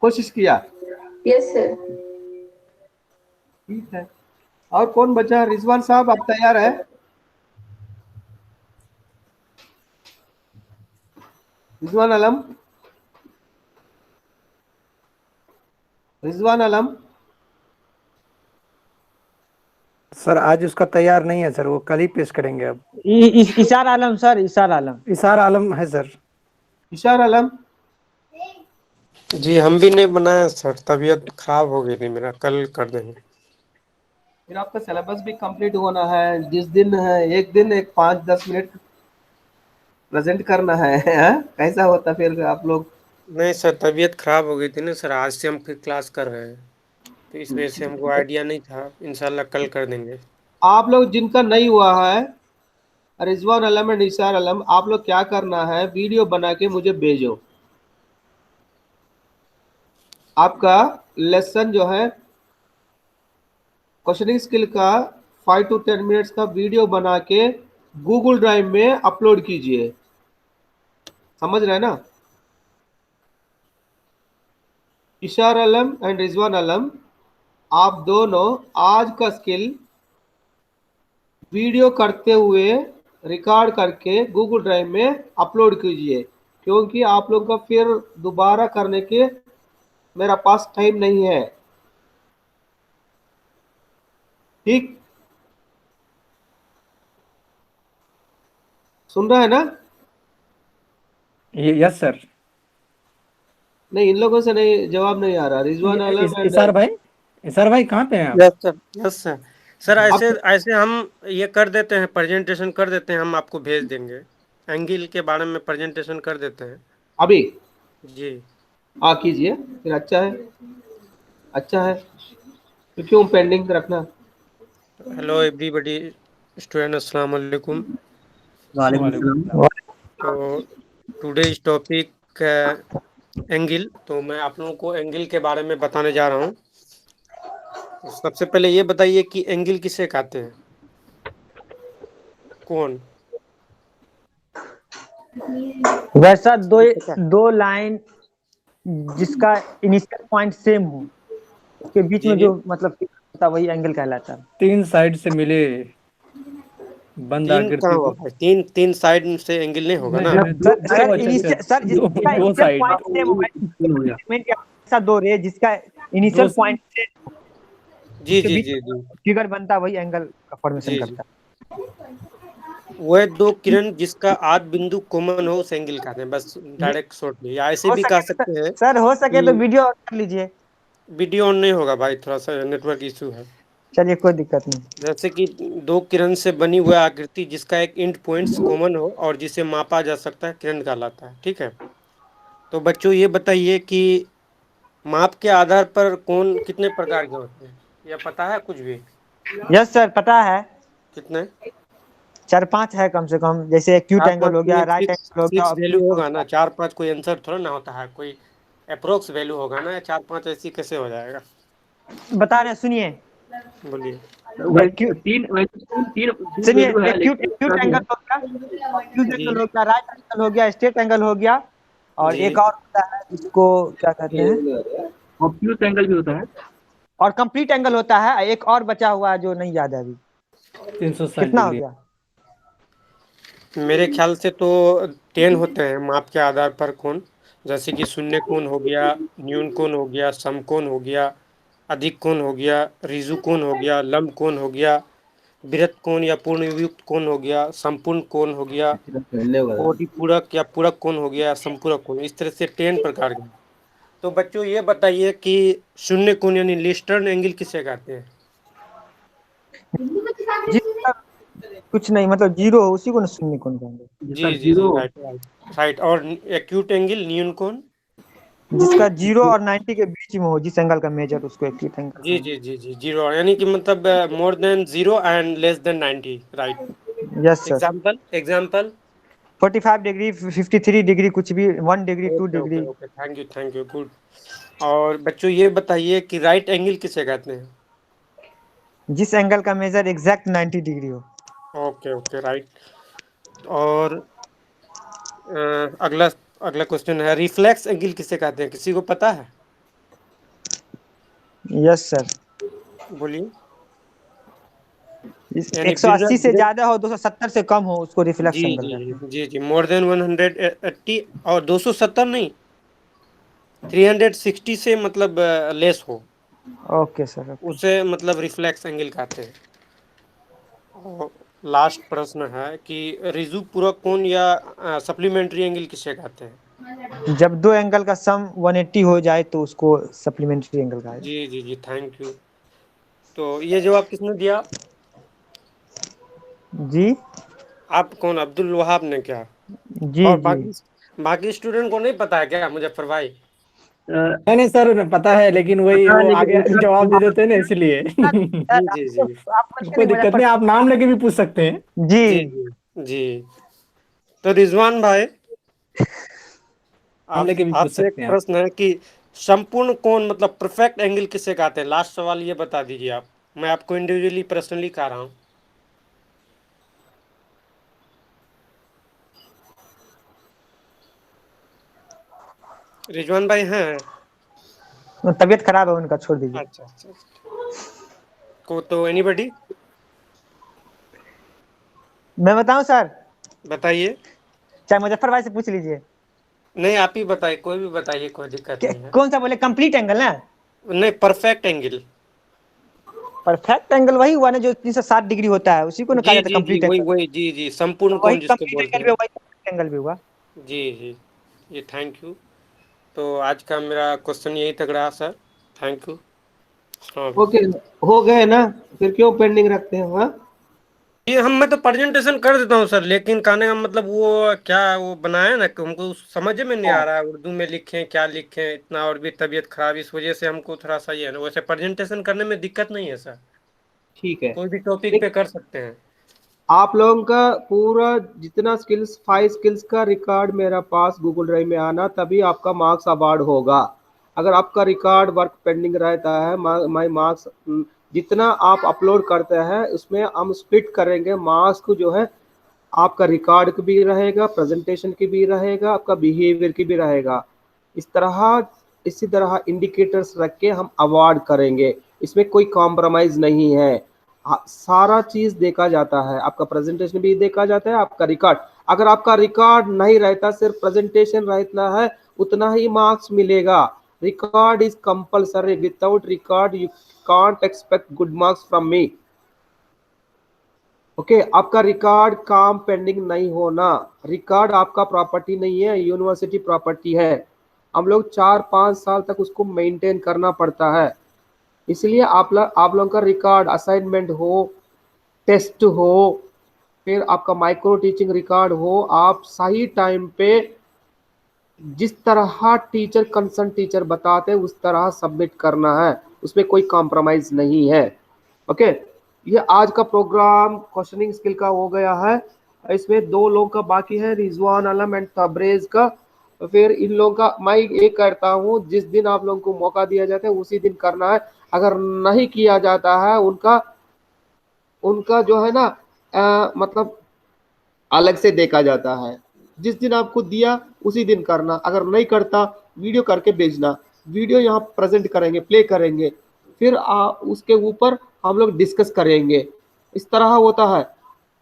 कोशिश किया। Yes sir. ठीक है। और कौन बचा? रिजवान साहब, आप तैयार है? रिजवान आलम, रिजवान आलम। सर आज उसका तैयार नहीं है सर, वो कल ही पेश करेंगे। अब इशार आलम सर, इशार आलम। इशार आलम है सर। इशार आलम जी हम भी नहीं बनाए सर, तबीयत खराब हो गई थी मेरा, कल कर देंगे। फिर आपका सिलेबस भी कंप्लीट होना है। जिस दिन है एक दिन एक 5-10 मिनट प्रेजेंट करना है, कैसा होता फिर आप लोग? नहीं सर, तबीयत खराब हो गई थी ना सर, आज से हम फिर क्लास कर रहे हैं, तो इस वजह से हमको आइडिया नहीं था। इंशाल्लाह कल कर देंगे। आप लोग जिनका नहीं हुआ है, रिजवान आलम एंड इशार आलम, आप लोग क्या करना है, वीडियो बना के मुझे भेजो। आपका लेसन जो है क्वेश्चनिंग स्किल का 5 to 10 मिनट्स का वीडियो बना के गूगल ड्राइव में अपलोड कीजिए। समझ रहे हैं ना? इशार आलम एंड रिजवान आलम, आप दोनों आज का स्किल वीडियो करते हुए रिकॉर्ड करके गूगल ड्राइव में अपलोड कीजिए, क्योंकि आप लोग का फिर दोबारा करने के मेरा पास टाइम नहीं है। ठीक, सुन रहा है ना? Yes sir. नहीं, इन लोगों से नहीं, जवाब नहीं आ रहा। रिजवान आलम इशार भाई, सर भाई कहाँ पे हैं आप? Yes sir, yes sir. Sir ऐसे ऐसे हम ये कर देते हैं, प्रेजेंटेशन कर देते हैं, हम आपको भेज देंगे। एंगल के बारे में प्रेजेंटेशन कर देते हैं अभी जी। हाँ कीजिए, फिर अच्छा है, अच्छा है, तो क्यों पेंडिंग रखना। हेलो एवरीबॉडी, स्टूडेंट अस्सलाम वालेकुम। वालेकुम सलाम। तो टुडेज टॉपिक एंगल। तो मैं आप लोगों को एंगल के बारे में बताने जा रहा हूँ। तो सबसे पहले ये बताइए कि एंगल किसे कहते हैं? कौन? वैसा दो लाइन जिसका इनिशियल पॉइंट सेम हो, उसके बीच में जी, जो मतलब होता है, वही एंगल कहलाता है। 3 साइड से मिले बंद तीन कहाँ आकृति को। होगा? तीन साइड से एंगल नहीं होगा ना। सर जिसका दो इनिशियल साइड पॉइंट सेम हो, एलिमेंट या ऐसा दो रे जिसका इनिशियल पॉइंट सेम हो, जी उसके जी बीच जी जी फिगर बनता है, वही एंगल का फॉर्मेशन जी जी। करता है। वह दो किरण जिसका आध बिंदु कॉमन हो उस एंगल कहते हैं। बस डायरेक्ट शॉर्ट में, या ऐसे हो भी सके कह तो सकते हैं सर, हो सके तो कि वीडियो ऑन कर लीजिए। वीडियो ऑन नहीं होगा भाई, थोड़ा सा नेटवर्क इशू है। चलिए कोई दिक्कत नहीं। जैसे कि दो किरण से बनी हुई आकृति जिसका एक एंड पॉइंट्स कॉमन हो और जिसे मापा जा सकता है, किरण कहलाता है। ठीक है। तो बच्चों ये बताइए कि माप के आधार पर कौन कितने प्रकार के होते हैं, या पता है कुछ भी? यस सर, पता है। कितने? 4-5 है कम से कम, जैसे एक्यूट चार एंगल पांच हो कोई गया, एक राइट फिक्स एंगल हो गया, फिक्स वैल्यू ऑब्ट्यूज हो होगा गया। ना? 4-5 कोई आंसर थोड़ा ना होता है, कोई अप्रोक्स वैल्यू होगा ना। 4-5 ऐसी कैसे हो जाएगा? बता रहे हैं, सुनिए। बोलिए। एक्यूट तीन सुनिए, वैल्यू है, एक्यूट लेकिन एक्यूट भी एंगल है। हो गया, ऑब्ट्यूज जी एंगल हो गया, राइट एंगल हो गया, स्ट्रेट एंगल हो गया, और जी एक और होता है जिसको क्या कहते हैं, ऑब्ट्यूज एंगल भी होता है। और कंप्लीट एंगल होता है। एक और बचा हुआ है जो नहीं याद है अभी। 360 कितना हो डिग्री। गया? मेरे ख्याल से तो 10 होते हैं माप के आधार पर कोण। जैसे कि शून्य कोण हो गया, न्यून कोण हो गया, समकोण हो गया, अधिक कोण हो गया, ऋजु कोण हो गया, लंब कोण हो गया, वृत्त कोण या पूर्ण युक्त कोण हो गया, संपूर्ण कोण हो गया, परिपूरक या पूरक कोण हो गया, संपूरक कोण। इस तरह से 10 प्रकार के। तो बच्चों ये बताइए कि शून्य कोण यानी लीस्टर्न एंगल किसे कहते हैं? जिसका कुछ नहीं, मतलब जीरो हो उसी को ना शून्य कोण कहेंगे। जी जी जी, राइट राइट राइट। और एक्यूट एंगल न्यून कोण? जिसका 0 और 90 के बीच में हो, जिस एंगल का मेजर, उसको एक्यूट एंगल जी जी जी जी, जीरो यानी कि मतलब more than 0 and less than 90, right. Yes sir. Example example 45 degree, 53 degree, कुछ भी, 1 degree, 2 okay okay degree. Okay, thank you, good. और बच्चों ये बताइए कि राइट एंगल किसे कहते हैं? जिस एंगल का मेजर एग्जैक्ट 90 डिग्री हो। Okay okay, right. और अगला अगला क्वेश्चन है, रिफ्लेक्स एंगल किसे कहते हैं? किसी को पता है? Yes sir. बोलिए। यानी 180 से ज्यादा हो, 270 से कम हो, उसको रिफ्लेक्स जी एंगल जी कहते हैं। जी जी, मोर देन 180 और 270 नहीं, 360 से मतलब लेस हो, ओके सर, ओके। उसे मतलब रिफ्लेक्स एंगल कहते हैं। और लास्ट प्रश्न है कि ऋजु पूरक कोण या सप्लीमेंट्री एंगल किसे कहते हैं? जब दो एंगल का सम 180 हो जाए तो उसको सप्लीमेंट्री एंगल कहा जाए। जी जी जी, थैंक यू। तो ये जवाब किसने दिया? जी आप कौन? अब्दुल वहाब ने क्या? जी और जी। बाकी स्टूडेंट को नहीं पता है क्या, मुजफ्फर भाई? नहीं सर, पता है, लेकिन वही वो आगे जवाब दे देते हैं ना, इसलिए। जी जी जी कोई दिक्कत नहीं, आप नाम लेके भी पूछ सकते हैं। जी जी जी जी। तो रिजवान भाई, नाम लेके भी पूछ आपसे एक सकते हैं आप। प्रश्न है कि संपूर्ण कोण मतलब परफेक्ट एंगल किसे कहते हैं? लास्ट सवाल ये बता दीजिए आप। मैं आपको इंडिविजुअली पर्सनली कह रहा हूँ। रिजवान भाई हैं? तबीयत खराब है उनका, छोड़ दीजिए। अच्छा अच्छा। को तो एनीबडी मैं बताऊं सर? बताइए। चाहे मुजफ्फर भाई से पूछ लीजिए। नहीं, आप ही बताइए, कोई भी बताइए, कोई दिक्कत नहीं है। कौन सा बोले? कंप्लीट एंगल ना? नहीं, परफेक्ट एंगल। परफेक्ट एंगल वही हुआ ना जो 360 डिग्री होता है, उसी को ना कहा जी जाता है जी जी, कंप्लीट वही एंगल। वही, जी जी, संपूर्ण वही कोण जिसको कंप्लीट बोलते एंगल भी हैं। हुआ, परफेक्ट एंगल भी हुआ। जी जी, ये थैंक यू। तो आज का मेरा क्वेश्चन यही तक रहा सर। Thank you. हाँ ओके, हो गए ना, फिर क्यों पेंडिंग रखते हैं? हाँ, ये मैं तो प्रेजेंटेशन कर देता हूँ सर, लेकिन कहने का मतलब वो क्या वो बनाया ना कि हमको समझ में नहीं आ रहा है, उर्दू में लिखें क्या लिखें इतना, और भी तबीयत खराब, इस वजह से हमको थोड़ा सा ये है ना। वैसे प्रेजेंटेशन करने में दिक्कत नहीं है सर, ठीक है। कोई भी टॉपिक पे कर सकते हैं। आप लोगों का पूरा जितना स्किल्स 5 स्किल्स का रिकॉर्ड मेरा पास गूगल ड्राइव में आना, तभी आपका मार्क्स अवार्ड होगा। अगर आपका रिकॉर्ड वर्क पेंडिंग रहता है, माई मार्क्स जितना आप अपलोड करते हैं उसमें हम स्प्लिट करेंगे मार्क्स को, जो है आपका रिकॉर्ड की भी रहेगा, प्रेजेंटेशन की भी रहेगा, आपका बिहेवियर की भी रहेगा। इसी तरह इंडिकेटर्स रख के हम अवार्ड करेंगे, इसमें कोई कॉम्प्रोमाइज़ नहीं है। सारा चीज़ देखा जाता है, आपका प्रेजेंटेशन भी देखा जाता है, आपका रिकॉर्ड। अगर आपका रिकॉर्ड नहीं रहता, सिर्फ प्रेजेंटेशन रहता है, उतना ही मार्क्स मिलेगा। Record is compulsory, without record you can't expect good marks from me. Okay, आपका रिकॉर्ड काम पेंडिंग नहीं होना। रिकॉर्ड आपका प्रॉपर्टी नहीं है, यूनिवर्सिटी प्रॉपर्टी है। हम लोग 4-5 साल तक उसको मेंटेन करना पड़ता है। इसलिए आप लोगों का रिकॉर्ड, असाइनमेंट हो, टेस्ट हो, फिर आपका माइक्रो टीचिंग रिकॉर्ड हो, आप सही टाइम पे जिस तरह टीचर कंसर्न टीचर बताते हैं उस तरह सबमिट करना है, उसमें कोई कॉम्प्रोमाइज नहीं है। ओके, ये आज का प्रोग्राम क्वेश्चनिंग स्किल का हो गया है। इसमें 2 लोगों का बाकी है, रिजवान आलम एंड तबरेज का। फिर इन लोगों का मैं ये करता हूँ, जिस दिन आप लोगों को मौका दिया जाता है उसी दिन करना है। अगर नहीं किया जाता है उनका जो है ना मतलब अलग से देखा जाता है। जिस दिन आपको दिया उसी दिन करना, अगर नहीं करता वीडियो करके भेजना। वीडियो यहाँ प्रेजेंट करेंगे, प्ले करेंगे, फिर उसके ऊपर हम लोग डिस्कस करेंगे। इस तरह होता है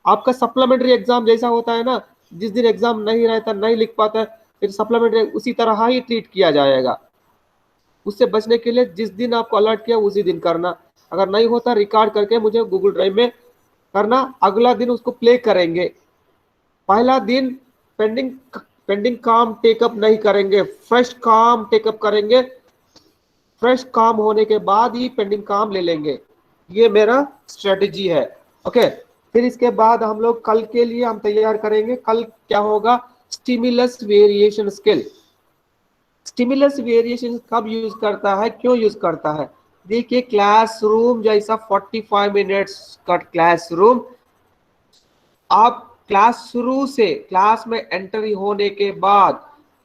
आपका सप्लीमेंट्री एग्जाम जैसा होता है ना, जिस दिन एग्जाम नहीं रहता, नहीं लिख पाता, फिर सप्लीमेंट्री उसी तरह ही ट्रीट किया जाएगा। उससे बचने के लिए जिस दिन आपको अलर्ट किया उसी दिन करना। अगर नहीं होता रिकॉर्ड करके मुझे गूगल ड्राइव में करना, अगला दिन उसको प्ले करेंगे। पहला दिन पेंडिंग काम टेकअप नहीं करेंगे, फ्रेश काम टेकअप करेंगे। फ्रेश काम होने के बाद ही पेंडिंग काम ले लेंगे। ये मेरा स्ट्रेटजी है। ओके, फिर इसके बाद हम लोग कल के लिए हम तैयार करेंगे। कल क्या होगा? Stimulus variation skill. Stimulus variation कब यूज करता है, क्यों यूज करता है? देखिए, क्लासरूम जैसा 45 मिनट्स का क्लासरूम, आप क्लास शुरू से क्लास में एंट्री होने के बाद,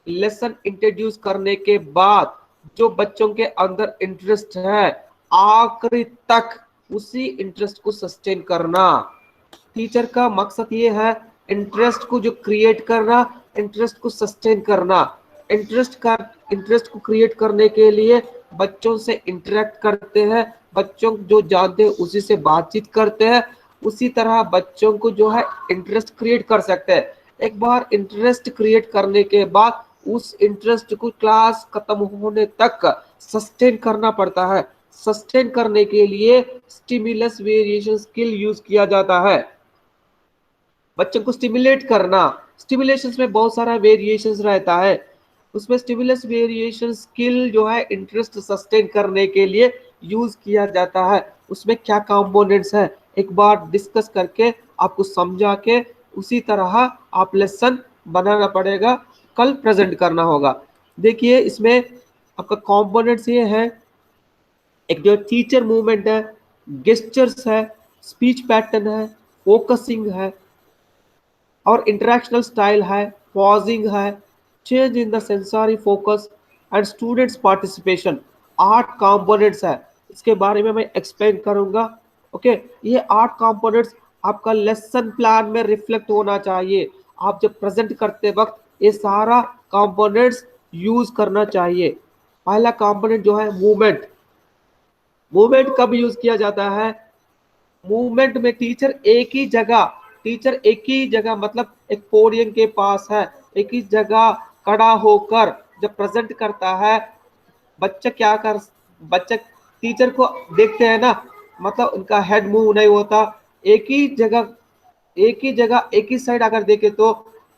लेसन इंट्रोड्यूस करने के बाद जो बच्चों के अंदर इंटरेस्ट है, आखिरी तक उसी इंटरेस्ट को सस्टेन करना। टीचर का मकसद ये है इंटरेस्ट को जो क्रिएट करना, इंटरेस्ट को सस्टेन करना। इंटरेस्ट को क्रिएट करने के लिए बच्चों से इंटरेक्ट करते हैं, बच्चों जो जानते हैं उसी से बातचीत करते हैं, उसी तरह बच्चों को जो है इंटरेस्ट क्रिएट कर सकते हैं। एक बार इंटरेस्ट क्रिएट करने के बाद उस इंटरेस्ट को क्लास खत्म होने तक सस्टेन करना पड़ता है। सस्टेन करने के लिए स्टिमुलस वेरिएशन स्किल यूज किया जाता है। बच्चों को स्टिमुलेट करना, स्टिमुलेशन में बहुत सारा वेरिएशन रहता है, उसमें स्टिमुलस वेरिएशन स्किल जो है इंटरेस्ट सस्टेन करने के लिए यूज किया जाता है। उसमें क्या कंपोनेंट्स है एक बार डिस्कस करके आपको समझा के उसी तरह आप लेसन बनाना पड़ेगा, कल प्रेजेंट करना होगा। देखिए, इसमें आपका कंपोनेंट्स ये है, एक जो टीचर मूवमेंट है, गेस्चर्स है, स्पीच पैटर्न है, फोकसिंग है और इंटरेक्शनल स्टाइल है, पॉजिंग है, change in the sensory focus and students participation. 8 components है, इसके बारे में मैं एक्सप्लेन करूंगा। ओके, ये 8 कंपोनेंट्स आपका लेसन प्लान में रिफ्लेक्ट होना चाहिए। आप जब प्रेजेंट करते वक्त ये सारा कंपोनेंट्स यूज करना चाहिए। पहला कंपोनेंट जो है मूवमेंट। मूवमेंट कब यूज किया जाता है? मूवमेंट में टीचर एक ही जगह मतलब एक पोडियम के पास है, एक ही जगह खड़ा होकर जब प्रेजेंट करता है, बच्चा टीचर को देखते हैं ना, मतलब उनका हेड मूव नहीं होता, एक ही जगह एक ही साइड अगर देखे तो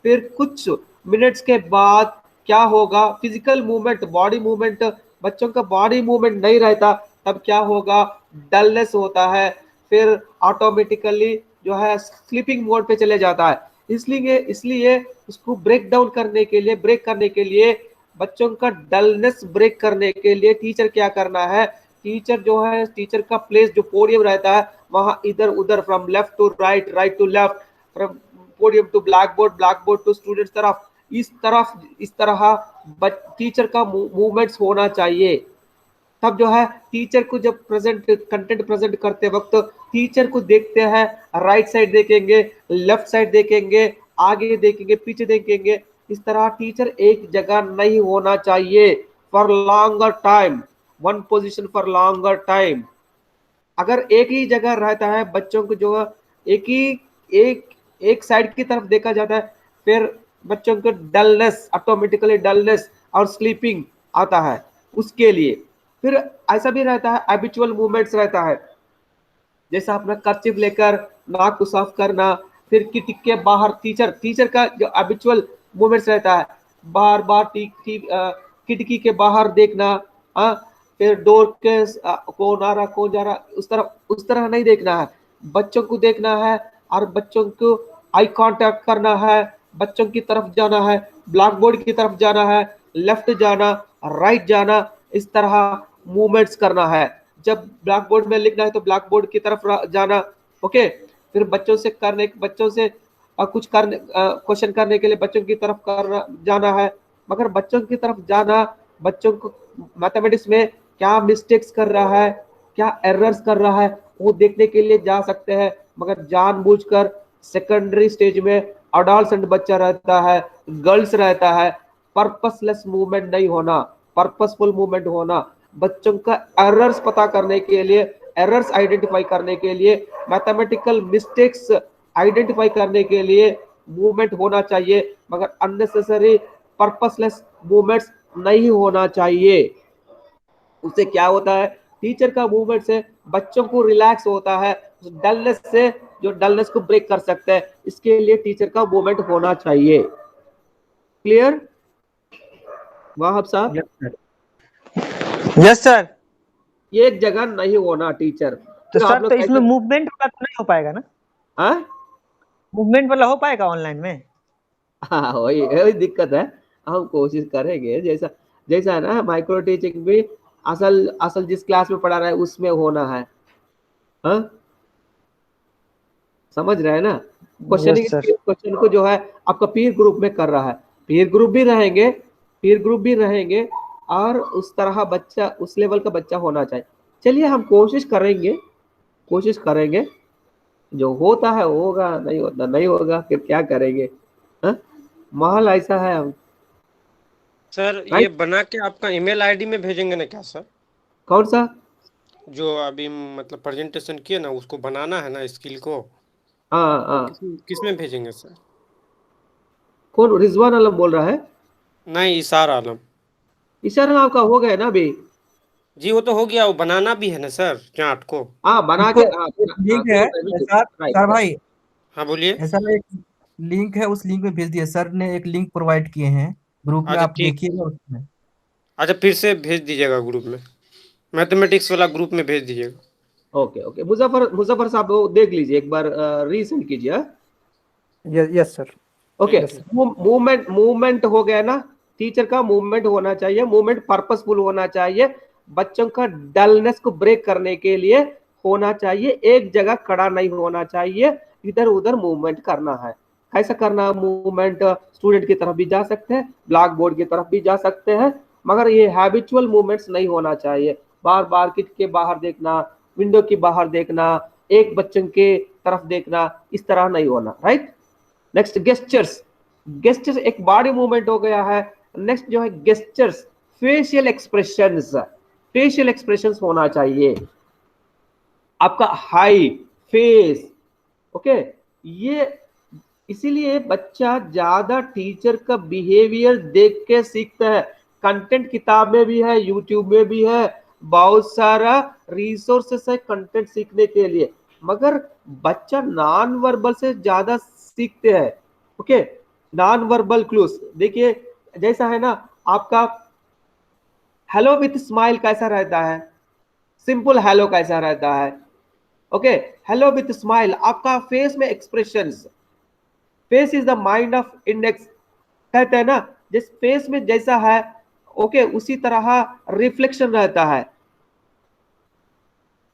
फिर कुछ मिनट्स के बाद क्या होगा? फिजिकल मूवमेंट, बॉडी मूवमेंट, बच्चों का बॉडी मूवमेंट नहीं रहता, तब क्या होगा, डलनेस होता है, फिर ऑटोमेटिकली जो है स्लीपिंग मोड पे चले जाता है। इसलिए इसलिए उसको ब्रेक डाउन करने के लिए, ब्रेक करने के लिए, बच्चों का डलनेस ब्रेक करने के लिए टीचर क्या करना है, टीचर जो है, टीचर का प्लेस जो पोडियम रहता है वहां इधर उधर, from left to right, right to left, from podium to blackboard to students तरफ, इस तरह टीचर का मूवमेंट्स होना चाहिए। तब जो है टीचर को जब कंटेंट प्रेजेंट करते वक्त टीचर को देखते हैं, राइट साइड देखेंगे, लेफ्ट साइड देखेंगे, आगे देखेंगे, पीछे देखेंगे। इस तरह टीचर एक जगह नहीं होना चाहिए for longer time, one position for longer time. अगर एक ही जगह रहता है, बच्चों को जो है एक साइड की तरफ देखा जाता है, फिर बच्चों को डलनेस, ऑटोमेटिकली डलनेस और स्लीपिंग आता है। उसके लिए फिर ऐसा भी रहता है, हैबिचुअल मूवमेंट्स रहता है, जैसा अपना कर्चिफ लेकर नाक को साफ करना, फिर खिड़की के बाहर टीचर का जो हैबिचुअल मूवमेंट्स रहता है, बार बार खिड़की के बाहर देखना, फिर डोर के कौन आ रहा कौन जा रहा, उस तरह नहीं देखना है, बच्चों को देखना है और बच्चों को आई कांटेक्ट करना है, बच्चों की तरफ जाना है, ब्लैक बोर्ड की तरफ जाना है, लेफ्ट जाना, राइट जाना, इस तरह मूवमेंट्स करना है। जब ब्लैक बोर्ड में लिखना है तो ब्लैक बोर्ड की तरफ जाना, ओके। फिर बच्चों से कुछ करने, क्वेश्चन करने के लिए बच्चों की तरफ जाना है। मगर बच्चों की तरफ जाना, बच्चों को मैथमेटिक्स में क्या मिस्टेक्स कर रहा है, क्या एरर्स कर रहा है, वो देखने के लिए जा सकते हैं। मगर जानबूझकर सेकेंडरी स्टेज में अडोलसेंट बच्चा रहता है, गर्ल्स रहता है, पर्पसलेस मूवमेंट नहीं होना, पर्पसफुल मूवमेंट होना, बच्चों का एरर्स पता करने के लिए, एरर्स आइडेंटिफाई करने के लिए, मैथमेटिकल मिस्टेक्स आइडेंटिफाई करने के लिए मूवमेंट होना चाहिए। मगर अननेसेसरी पर्पसलेस मूवमेंट्स नहीं होना चाहिए। उससे क्या होता है, टीचर का मूवमेंट से बच्चों को रिलैक्स होता है, डलनेस से जो डलनेस को ब्रेक कर सकते हैं, इसके लिए टीचर का मूवमेंट होना चाहिए। क्लियर वाहब साहब? Yes sir. एक जगह नहीं होना टीचर। तो सर तो इसमें मूवमेंट वाला तो नहीं हो पाएगा ना? हाँ, मूवमेंट वाला हो पाएगा ऑनलाइन में? हाँ वही दिक्कत है। हम कोशिश करेंगे, जैसा है ना, माइक्रो टीचिंग भी असल जिस क्लास में पढ़ा रहा है उसमें होना है। हाँ, समझ रहे हैं ना? क्वेश्चन को जो है आपका पीर ग्रुप में कर रहा है, पीर ग्रुप भी रहेंगे और उस तरह बच्चा, उस लेवल का बच्चा होना चाहिए। चलिए हम कोशिश करेंगे, जो होता है होगा, नहीं होगा फिर क्या करेंगे। माहौल ऐसा है। हम सर ये बना के आपका ईमेल आईडी में भेजेंगे ना क्या सर? कौन सा? जो अभी मतलब प्रेजेंटेशन किए ना, उसको बनाना है ना स्किल को। हाँ। किसमें भेजेंगे सर? कौन, रिजवान आलम बोल रहा है? नहीं, इशार आलम। इशार आलम का हो गया ना अभी? जी वो तो हो गया, वो बनाना भी है ना सर चार्ट को? हाँ बना के, लिंक है सर भाई। हाँ बोलिए। ऐसा एक लिंक है, उस लिंक में भेज दिया सर ने, एक लिंक प्रोवाइड किए हैं ग्रुप में, आप देखिएगा उसमें। अच्छा फिर से भेज दीजिएगा ग्रुप में, मैथमेटिक्स वाला ग्रुप में भेज दीजिएगा। ओके। मुजफ्फर साहब वो देख लीजिए एक बार, रीसेंड कीजिए। Yes sir. ओके, मूवमेंट हो गया ना, टीचर का मूवमेंट होना चाहिए, मूवमेंट पर्पसफुल होना चाहिए, बच्चों का डलनेस को ब्रेक करने के लिए होना चाहिए, एक जगह खड़ा नहीं होना चाहिए, इधर उधर मूवमेंट करना है। कैसा करना है मूवमेंट? स्टूडेंट की तरफ भी जा सकते हैं, ब्लैक बोर्ड की तरफ भी जा सकते हैं, मगर ये हैबिचुअल मूवमेंट्स नहीं होना चाहिए। बार बार खिड़की के बाहर देखना, विंडो के बाहर देखना, एक बच्चों के तरफ देखना, इस तरह नहीं होना। राइट। नेक्स्ट गेस्चर्स एक बॉडी मूवमेंट हो गया है। नेक्स्ट जो है गेस्चर्स, फेशियल एक्सप्रेशंस होना चाहिए, आपका हाई फेस। ओके, ये इसीलिए बच्चा ज्यादा टीचर का बिहेवियर देख के सीखता है। कंटेंट किताब में भी है, यूट्यूब में भी है, बहुत सारा रिसोर्सेस है कंटेंट सीखने के लिए, मगर बच्चा नॉन वर्बल से ज्यादा सीखते हैं। ओके, नॉन वर्बल क्लूज देखिए, जैसा है ना आपका हेलो विथ स्माइल कैसा रहता है? सिंपल हेलो कैसा रहता है? ओके, हेलो विथ स्माइल, आपका फेस में expressions, face is the mind of index, कहते हैं ना, जिस फेस में जैसा है ओके उसी तरह रिफ्लेक्शन रहता है।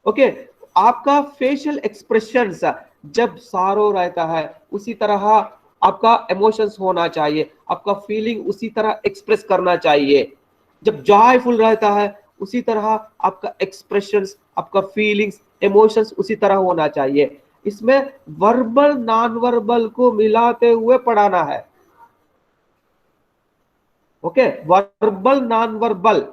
ओके, आपका फेशियल एक्सप्रेशंस जब सारो रहता है उसी तरह आपका इमोशंस होना चाहिए, आपका फीलिंग उसी तरह एक्सप्रेस करना चाहिए। जब जॉयफुल रहता है उसी तरह आपका एक्सप्रेशंस, आपका फीलिंग्स, इमोशंस उसी तरह होना चाहिए। इसमें वर्बल नॉन वर्बल को मिलाते हुए पढ़ाना है। ओके, वर्बल नॉन वर्बल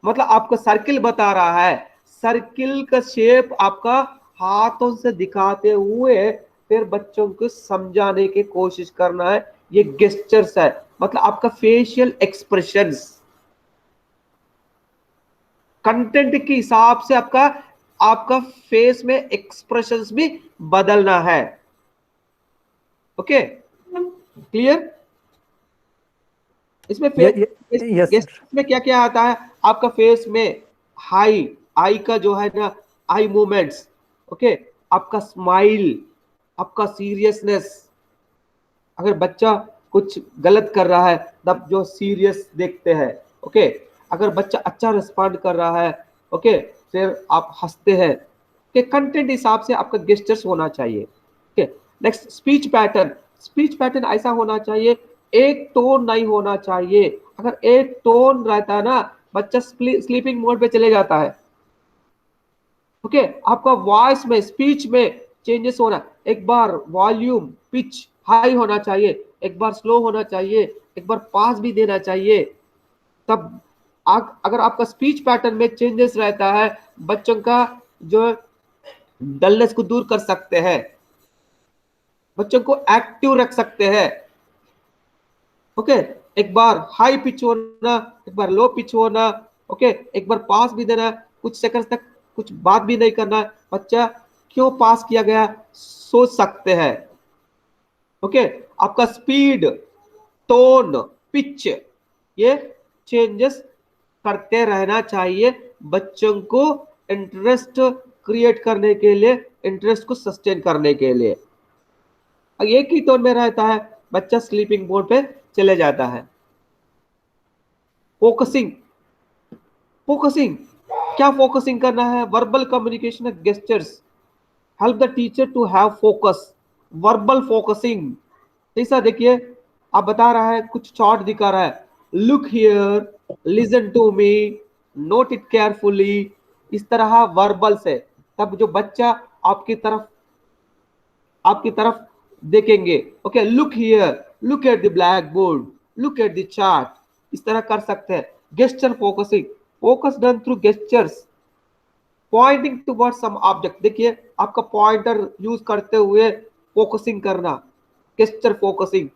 मतलब आपको सर्किल बता रहा है, सर्किल का शेप आपका हाथों से दिखाते हुए फिर बच्चों को समझाने की कोशिश करना है। ये गेस्चर्स है, मतलब आपका फेशियल एक्सप्रेशंस कंटेंट के हिसाब से आपका फेस में एक्सप्रेशंस भी बदलना है। Okay, clear? इसमें इसमें क्या क्या आता है? आपका फेस में आई का जो है ना, आई मूवमेंट्स, ओके, आपका स्माइल, आपका सीरियसनेस, अगर बच्चा कुछ गलत कर रहा है तब जो सीरियस देखते हैं। ओके, अगर बच्चा अच्छा रिस्पॉन्ड कर रहा है ओके फिर आप हंसते हैं। कि कंटेंट हिसाब से आपका गेस्चर्स होना चाहिए। Okay, next speech pattern. Speech pattern ऐसा होना चाहिए, एक टोन नहीं होना चाहिए। अगर एक टोन रहता है ना, बच्चा स्लीपिंग मोड पे चले जाता है। ओके, आपका वॉइस में, स्पीच में चेंजेस होना, एक बार वॉल्यूम पिच हाई होना चाहिए, एक बार स्लो होना चाहिए, एक बार पास भी देना चाहिए। तब अगर आपका स्पीच पैटर्न में चेंजेस रहता है, बच्चों का जो डलनेस को दूर कर सकते हैं, बच्चों को एक्टिव रख सकते हैं। ओके, एक बार हाई पिच होना, एक बार लो पिच होना, ओके, एक बार पास भी देना, कुछ सेकंड तक कुछ बात भी नहीं करना। बच्चा क्यों पास किया गया सोच सकते हैं। ओके, आपका स्पीड, टोन, पिच ये चेंजेस करते रहना चाहिए बच्चों को इंटरेस्ट क्रिएट करने के लिए, इंटरेस्ट को सस्टेन करने के लिए। एक ही टोन में रहता है, बच्चा स्लीपिंग मोड पे चले जाता है। फोकसिंग, फोकसिंग क्या फोकसिंग करना है? Verbal communication gestures help the teacher to have focus. Verbal focusing जैसा देखिए आप बता रहा है, कुछ चार्ट दिखा रहा है, look here, listen to me, note it carefully, इस तरह वर्बल से तब जो बच्चा आपकी तरफ देखेंगे। Okay, look here, look at the black board, look at the chart, इस तरह कर सकते हैं। Gesture focusing, focus done through gestures, pointing toward some object. देखिए आपका पॉइंटर यूज करते हुए फोकसिंग करना, gesture focusing.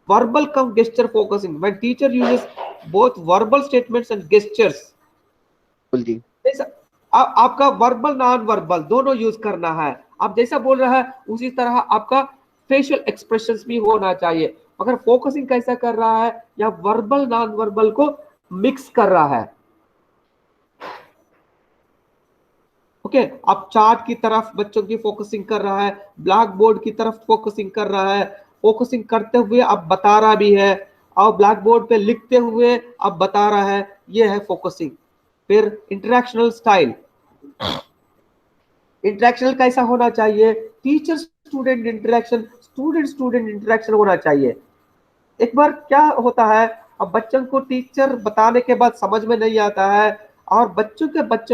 verbal cum gesture focusing, when teacher uses both verbal statements and gestures। जी, आपका वर्बल नॉन वर्बल दोनों यूज करना है। आप जैसा बोल रहा है उसी तरह आपका फेशियल एक्सप्रेशंस भी होना चाहिए। अगर फोकसिंग कैसा कर रहा है, या वर्बल नॉन वर्बल को मिक्स कर रहा है। ओके, आप चार्ट की तरफ बच्चों की फोकसिंग कर रहा है, ब्लैक बोर्ड की तरफ फोकसिंग कर रहा है, फोकसिंग करते हुए अब बता रहा भी है, और ब्लैक बोर्ड पे लिखते हुए अब बता रहा है, ये है फोकसिंग। फिर इंटरेक्शनल स्टाइल, इंटरेक्शनल कैसा होना चाहिए? Teacher student interaction, student student interaction होना चाहिए। एक बार क्या होता है, अब बच्चों को टीचर बताने के बाद समझ में नहीं आता है, और बच्चों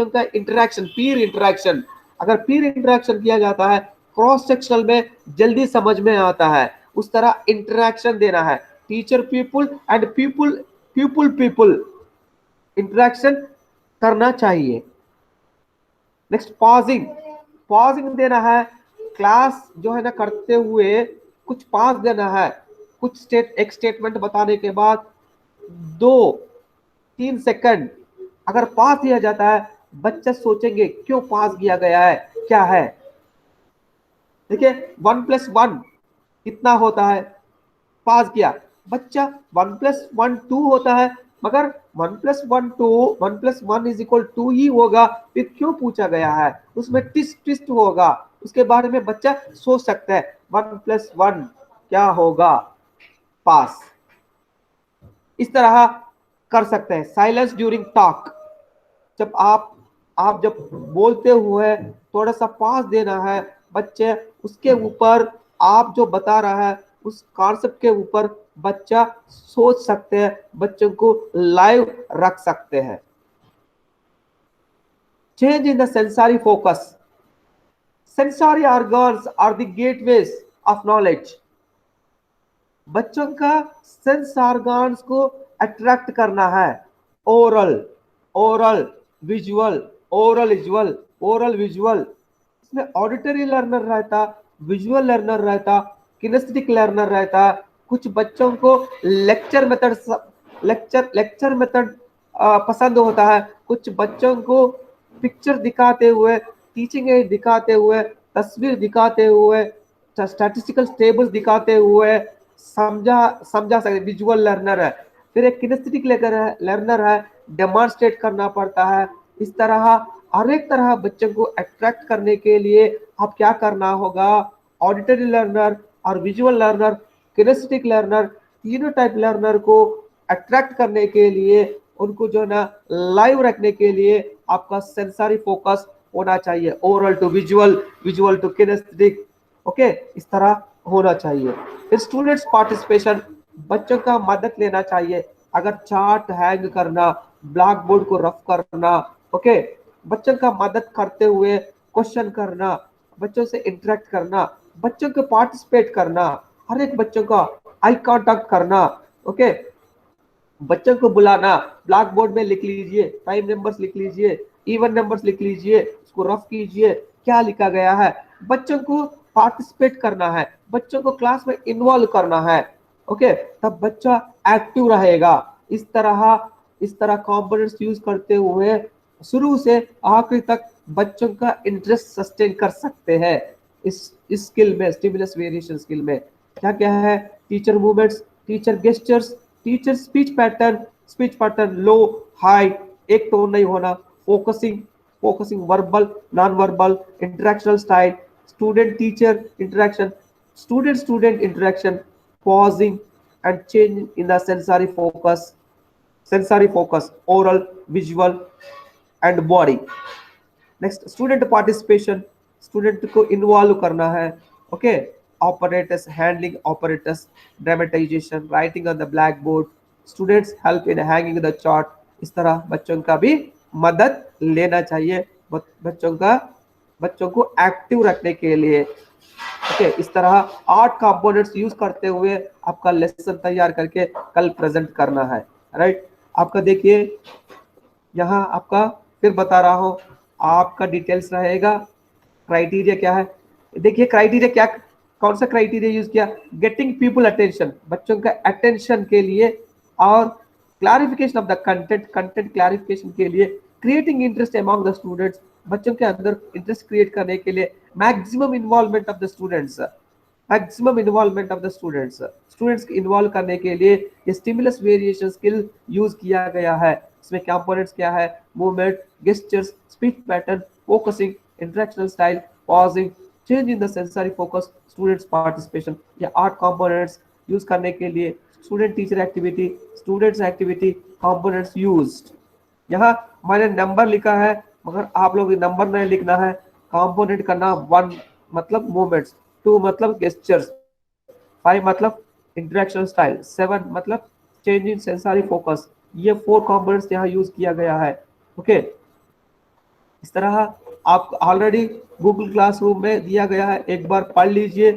का इंटरेक्शन, पीर इंटरेक्शन, अगर पीर इंटरेक्शन किया जाता है क्रॉस सेक्शनल में जल्दी समझ में आता है, उस तरह इंटरेक्शन देना है। Teacher people and people interaction करना चाहिए। नेक्स्ट पॉजिंग, पॉजिंग देना है, क्लास जो है ना करते हुए कुछ पास देना है, कुछ एक स्टेटमेंट बताने के बाद 2-3 सेकंड अगर पास दिया जाता है, बच्चा सोचेंगे क्यों पास किया गया है, क्या है। देखिए 1+1 कितना होता है, पास किया बच्चा, 1+1 2 होता है, मगर 1 + 1 2 1 + 1 = 2 ही होगा, फिर क्यों पूछा गया है? उसमें ट्विस्ट होगा, उसके बारे में बच्चा सोच सकता है 1 + 1 क्या होगा, पास। इस तरह कर सकते हैं। साइलेंस ड्यूरिंग टॉक, जब आप जब बोलते हुए थोड़ा सा पास देना है, बच्चे उसके ऊपर आप जो बता रहा है उस कॉन्सेप्ट के ऊपर बच्चा सोच सकते हैं, बच्चों को लाइव रख सकते हैं। Change in the sensory focus, sensory organs are the gateways of knowledge. बच्चों का सेंस ऑर्गन्स को अट्रैक्ट करना है। ओरल विजुअल, ओरल विजुअल, इसमें ऑडिटरी लर्नर रहता, विजुअल लर्नर रहता, किनेस्थेटिक लर्नर रहता। कुछ बच्चों को लेक्चर मेथड पसंद होता है, कुछ बच्चों को पिक्चर दिखाते हुए, टीचिंग एड दिखाते हुए, तस्वीर दिखाते हुए, स्टैटिस्टिकल टेबल्स दिखाते हुए समझा सकते, विजुअल लर्नर है। फिर एक किनेस्थेटिक लर्नर है, डेमोन्स्ट्रेट करना पड़ता है। इस तरह हर एक तरह बच्चों को अट्रैक्ट करने के लिए आप क्या करना होगा, ऑडिटरी लर्नर और विजुअल लर्नर, किनेस्थेटिक लर्नर, तीनों टाइप लर्नर को अट्रैक्ट करने के लिए, उनको जो ना लाइव रखने के लिए आपका सेंसरी फोकस होना चाहिए। Oral to visual, visual to kinesthetic, okay, इस तरह होना चाहिए। फिर स्टूडेंट्स पार्टिसिपेशन, बच्चों का मदद लेना चाहिए। अगर चार्ट हैंग करना, ब्लैक बोर्ड को रफ करना, ओके, बच्चों का मदद करते हुए क्वेश्चन करना, बच्चों से इंटरेक्ट करना, बच्चों को पार्टिसिपेट करना, हर एक बच्चों का आई कांटेक्ट करना, ओके, बच्चों को बुलाना, ब्लैक बोर्ड में लिख लीजिए, प्राइम नंबर्स लिख लीजिए, इवन नंबर्स लिख लीजिए, उसको रफ कीजिए, क्या लिखा गया है। बच्चों को पार्टिसिपेट करना है, बच्चों को क्लास में इन्वॉल्व करना है, ओके, तब बच्चा एक्टिव रहेगा। इस तरह कंपोनेंट्स यूज करते हुए शुरू से आखिरी तक बच्चों का इंटरेस्ट सस्टेन कर सकते हैं। इस स्किल में, स्टिमुलस वेरिएशन स्किल में क्या क्या है, teacher movements, teacher gestures, teacher speech pattern low high, एक टोन नहीं होना, focusing verbal non verbal, interactional style, student teacher interaction, student interaction, pausing and change in the sensory focus, oral, visual and body. Next, student participation, student को इन्वॉल्व करना है, okay, operators, handling operators, dramatization, writing on the blackboard, students help in hanging the chart। इस तरह बच्चों का भी मदद लेना चाहिए, बच्चों को एक्टिव रखने के लिए, ओके। इस तरह 8 कंपोनेंट्स यूज करते हुए आपका लेसन तैयार करके कल प्रेजेंट करना है, राइट। आपका देखिए यहाँ आपका फिर बता रहा हूँ, आपका डिटेल्स रहेगा। क्राइटेरिया क्या है, देखिए क्राइटेरिया क्या, कौन सा क्राइटेरिया यूज किया, गेटिंग पीपल अटेंशन, बच्चों का अटेंशन के लिए, और clarification of the content clarification के लिए, creating interest among the students, बच्चों के अंदर इंटरेस्ट क्रिएट करने के लिए, maximum involvement of the students, students को इन्वॉल्व करने के लिए ये स्टिमुलस वेरिएशन स्किल यूज किया गया है। इसमें कंपोनेंट्स क्या है, movement, gestures, speech pattern, focusing, interactional style, pausing, change in the sensory focus, students participation. ये 8 कंपोनेंट्स यूज करने के लिए student teacher activity, students activity, components used. यहाँ मैंने नंबर लिखा है, मगर आप लोग नंबर नहीं लिखना है। कंपोनेंट का नाम 1 मतलब मूवमेंट्स, 2 मतलब गेस्चर्स, 5 मतलब इंटरेक्शन स्टाइल, 7 मतलब चेंज इन सेंसरी फोकस। ये 4 कंपोनेंट्स यहाँ यूज किया गया है, ओके। इस तरह आप ऑलरेडी गूगल क्लासरूम में दिया गया है, एक बार पढ़ लीजिए।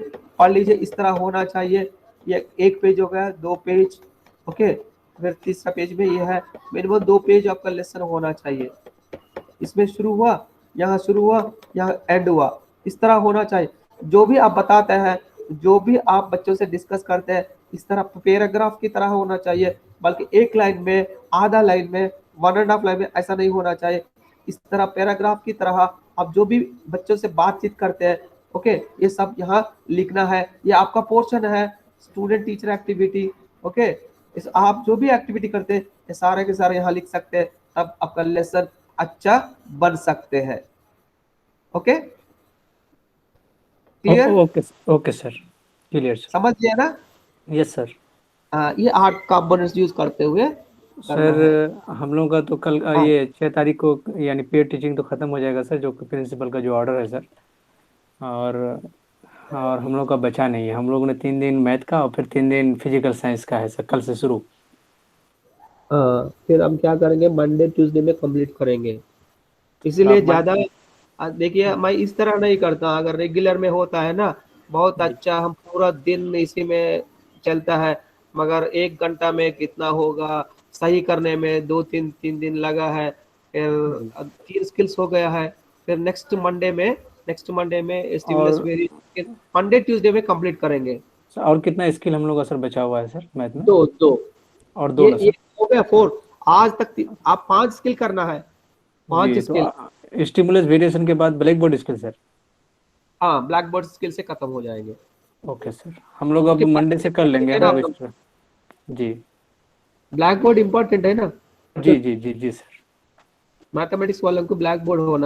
इस तरह होना चाहिए। ये 1 पेज हो गया, 2 पेज, ओके, फिर तीसरा पेज में ये है, मिनिमम 2 पेज आपका लेसन होना चाहिए। इसमें शुरू हुआ, यहाँ एंड हुआ, इस तरह होना चाहिए। जो भी आप बताते हैं, जो भी आप बच्चों से डिस्कस करते हैं, इस तरह पैराग्राफ की तरह होना चाहिए, बल्कि एक लाइन में, आधा लाइन में, 1.5 लाइन में, ऐसा नहीं होना चाहिए। इस तरह पैराग्राफ की तरह आप जो भी बच्चों से बातचीत करते हैं, ओके, ये सब यहाँ लिखना है। ये आपका पोर्शन है, स्टूडेंट टीचर एक्टिविटी, ओके। इस आप जो भी एक्टिविटी करते हैं ये सारे के सारे यहाँ लिख सकते हैं, तब आपका लेसन अच्छा बन सकते हैं। Okay clear? Okay sir, clear sir. समझ लिया ना? Yes sir. ये 8 कंपोनेंट्स यूज करते हुए सर हम लोग का तो कल ये 6 तारीख को यानी पेड टीचिंग तो खत्म हो जाएगा सर, जो प्रिंसिपल का जो ऑर्डर है सर, और हम लोग का बचा नहीं है। हम लोगों ने 3 दिन मैथ का और फिर 3 दिन फिजिकल साइंस का है सर, कल से शुरू। फिर हम क्या करेंगे, मंडे ट्यूसडे में कंप्लीट करेंगे। इसीलिए ज्यादा देखिए मैं इस तरह नहीं करता, अगर रेगुलर में होता है ना बहुत अच्छा, हम पूरा दिन इसी में चलता है, मगर 1 घंटा में कितना होगा सही करने में 2-3 दिन लगा है, फिर 3 स्किल्स हो गया है। फिर नेक्स्ट मंडे में स्टिमुलस वेरिएशन मंडे ट्यूसडे में कंप्लीट करेंगे। और कितना स्किल हम लोग का सर बचा हुआ है सर मैथ में? 2 और 2 ये हो गया 4। आज तक आप 5 स्किल करना है, 5 स्किल। तो स्टिमुलस वेरिएशन के बाद ब्लैक बोर्ड स्किल सर? हाँ, ब्लैक बोर्ड स्किल से खत्म हो जाएंगे। ओके सर, हम लोग अब मंडे से कर लेंगे ना जी। ब्लैक बोर्ड इम्पोर्टेंट है ना? जी जी जी जी सर। मैथमेटिक्स वालों को ब्लैक बोर्ड होना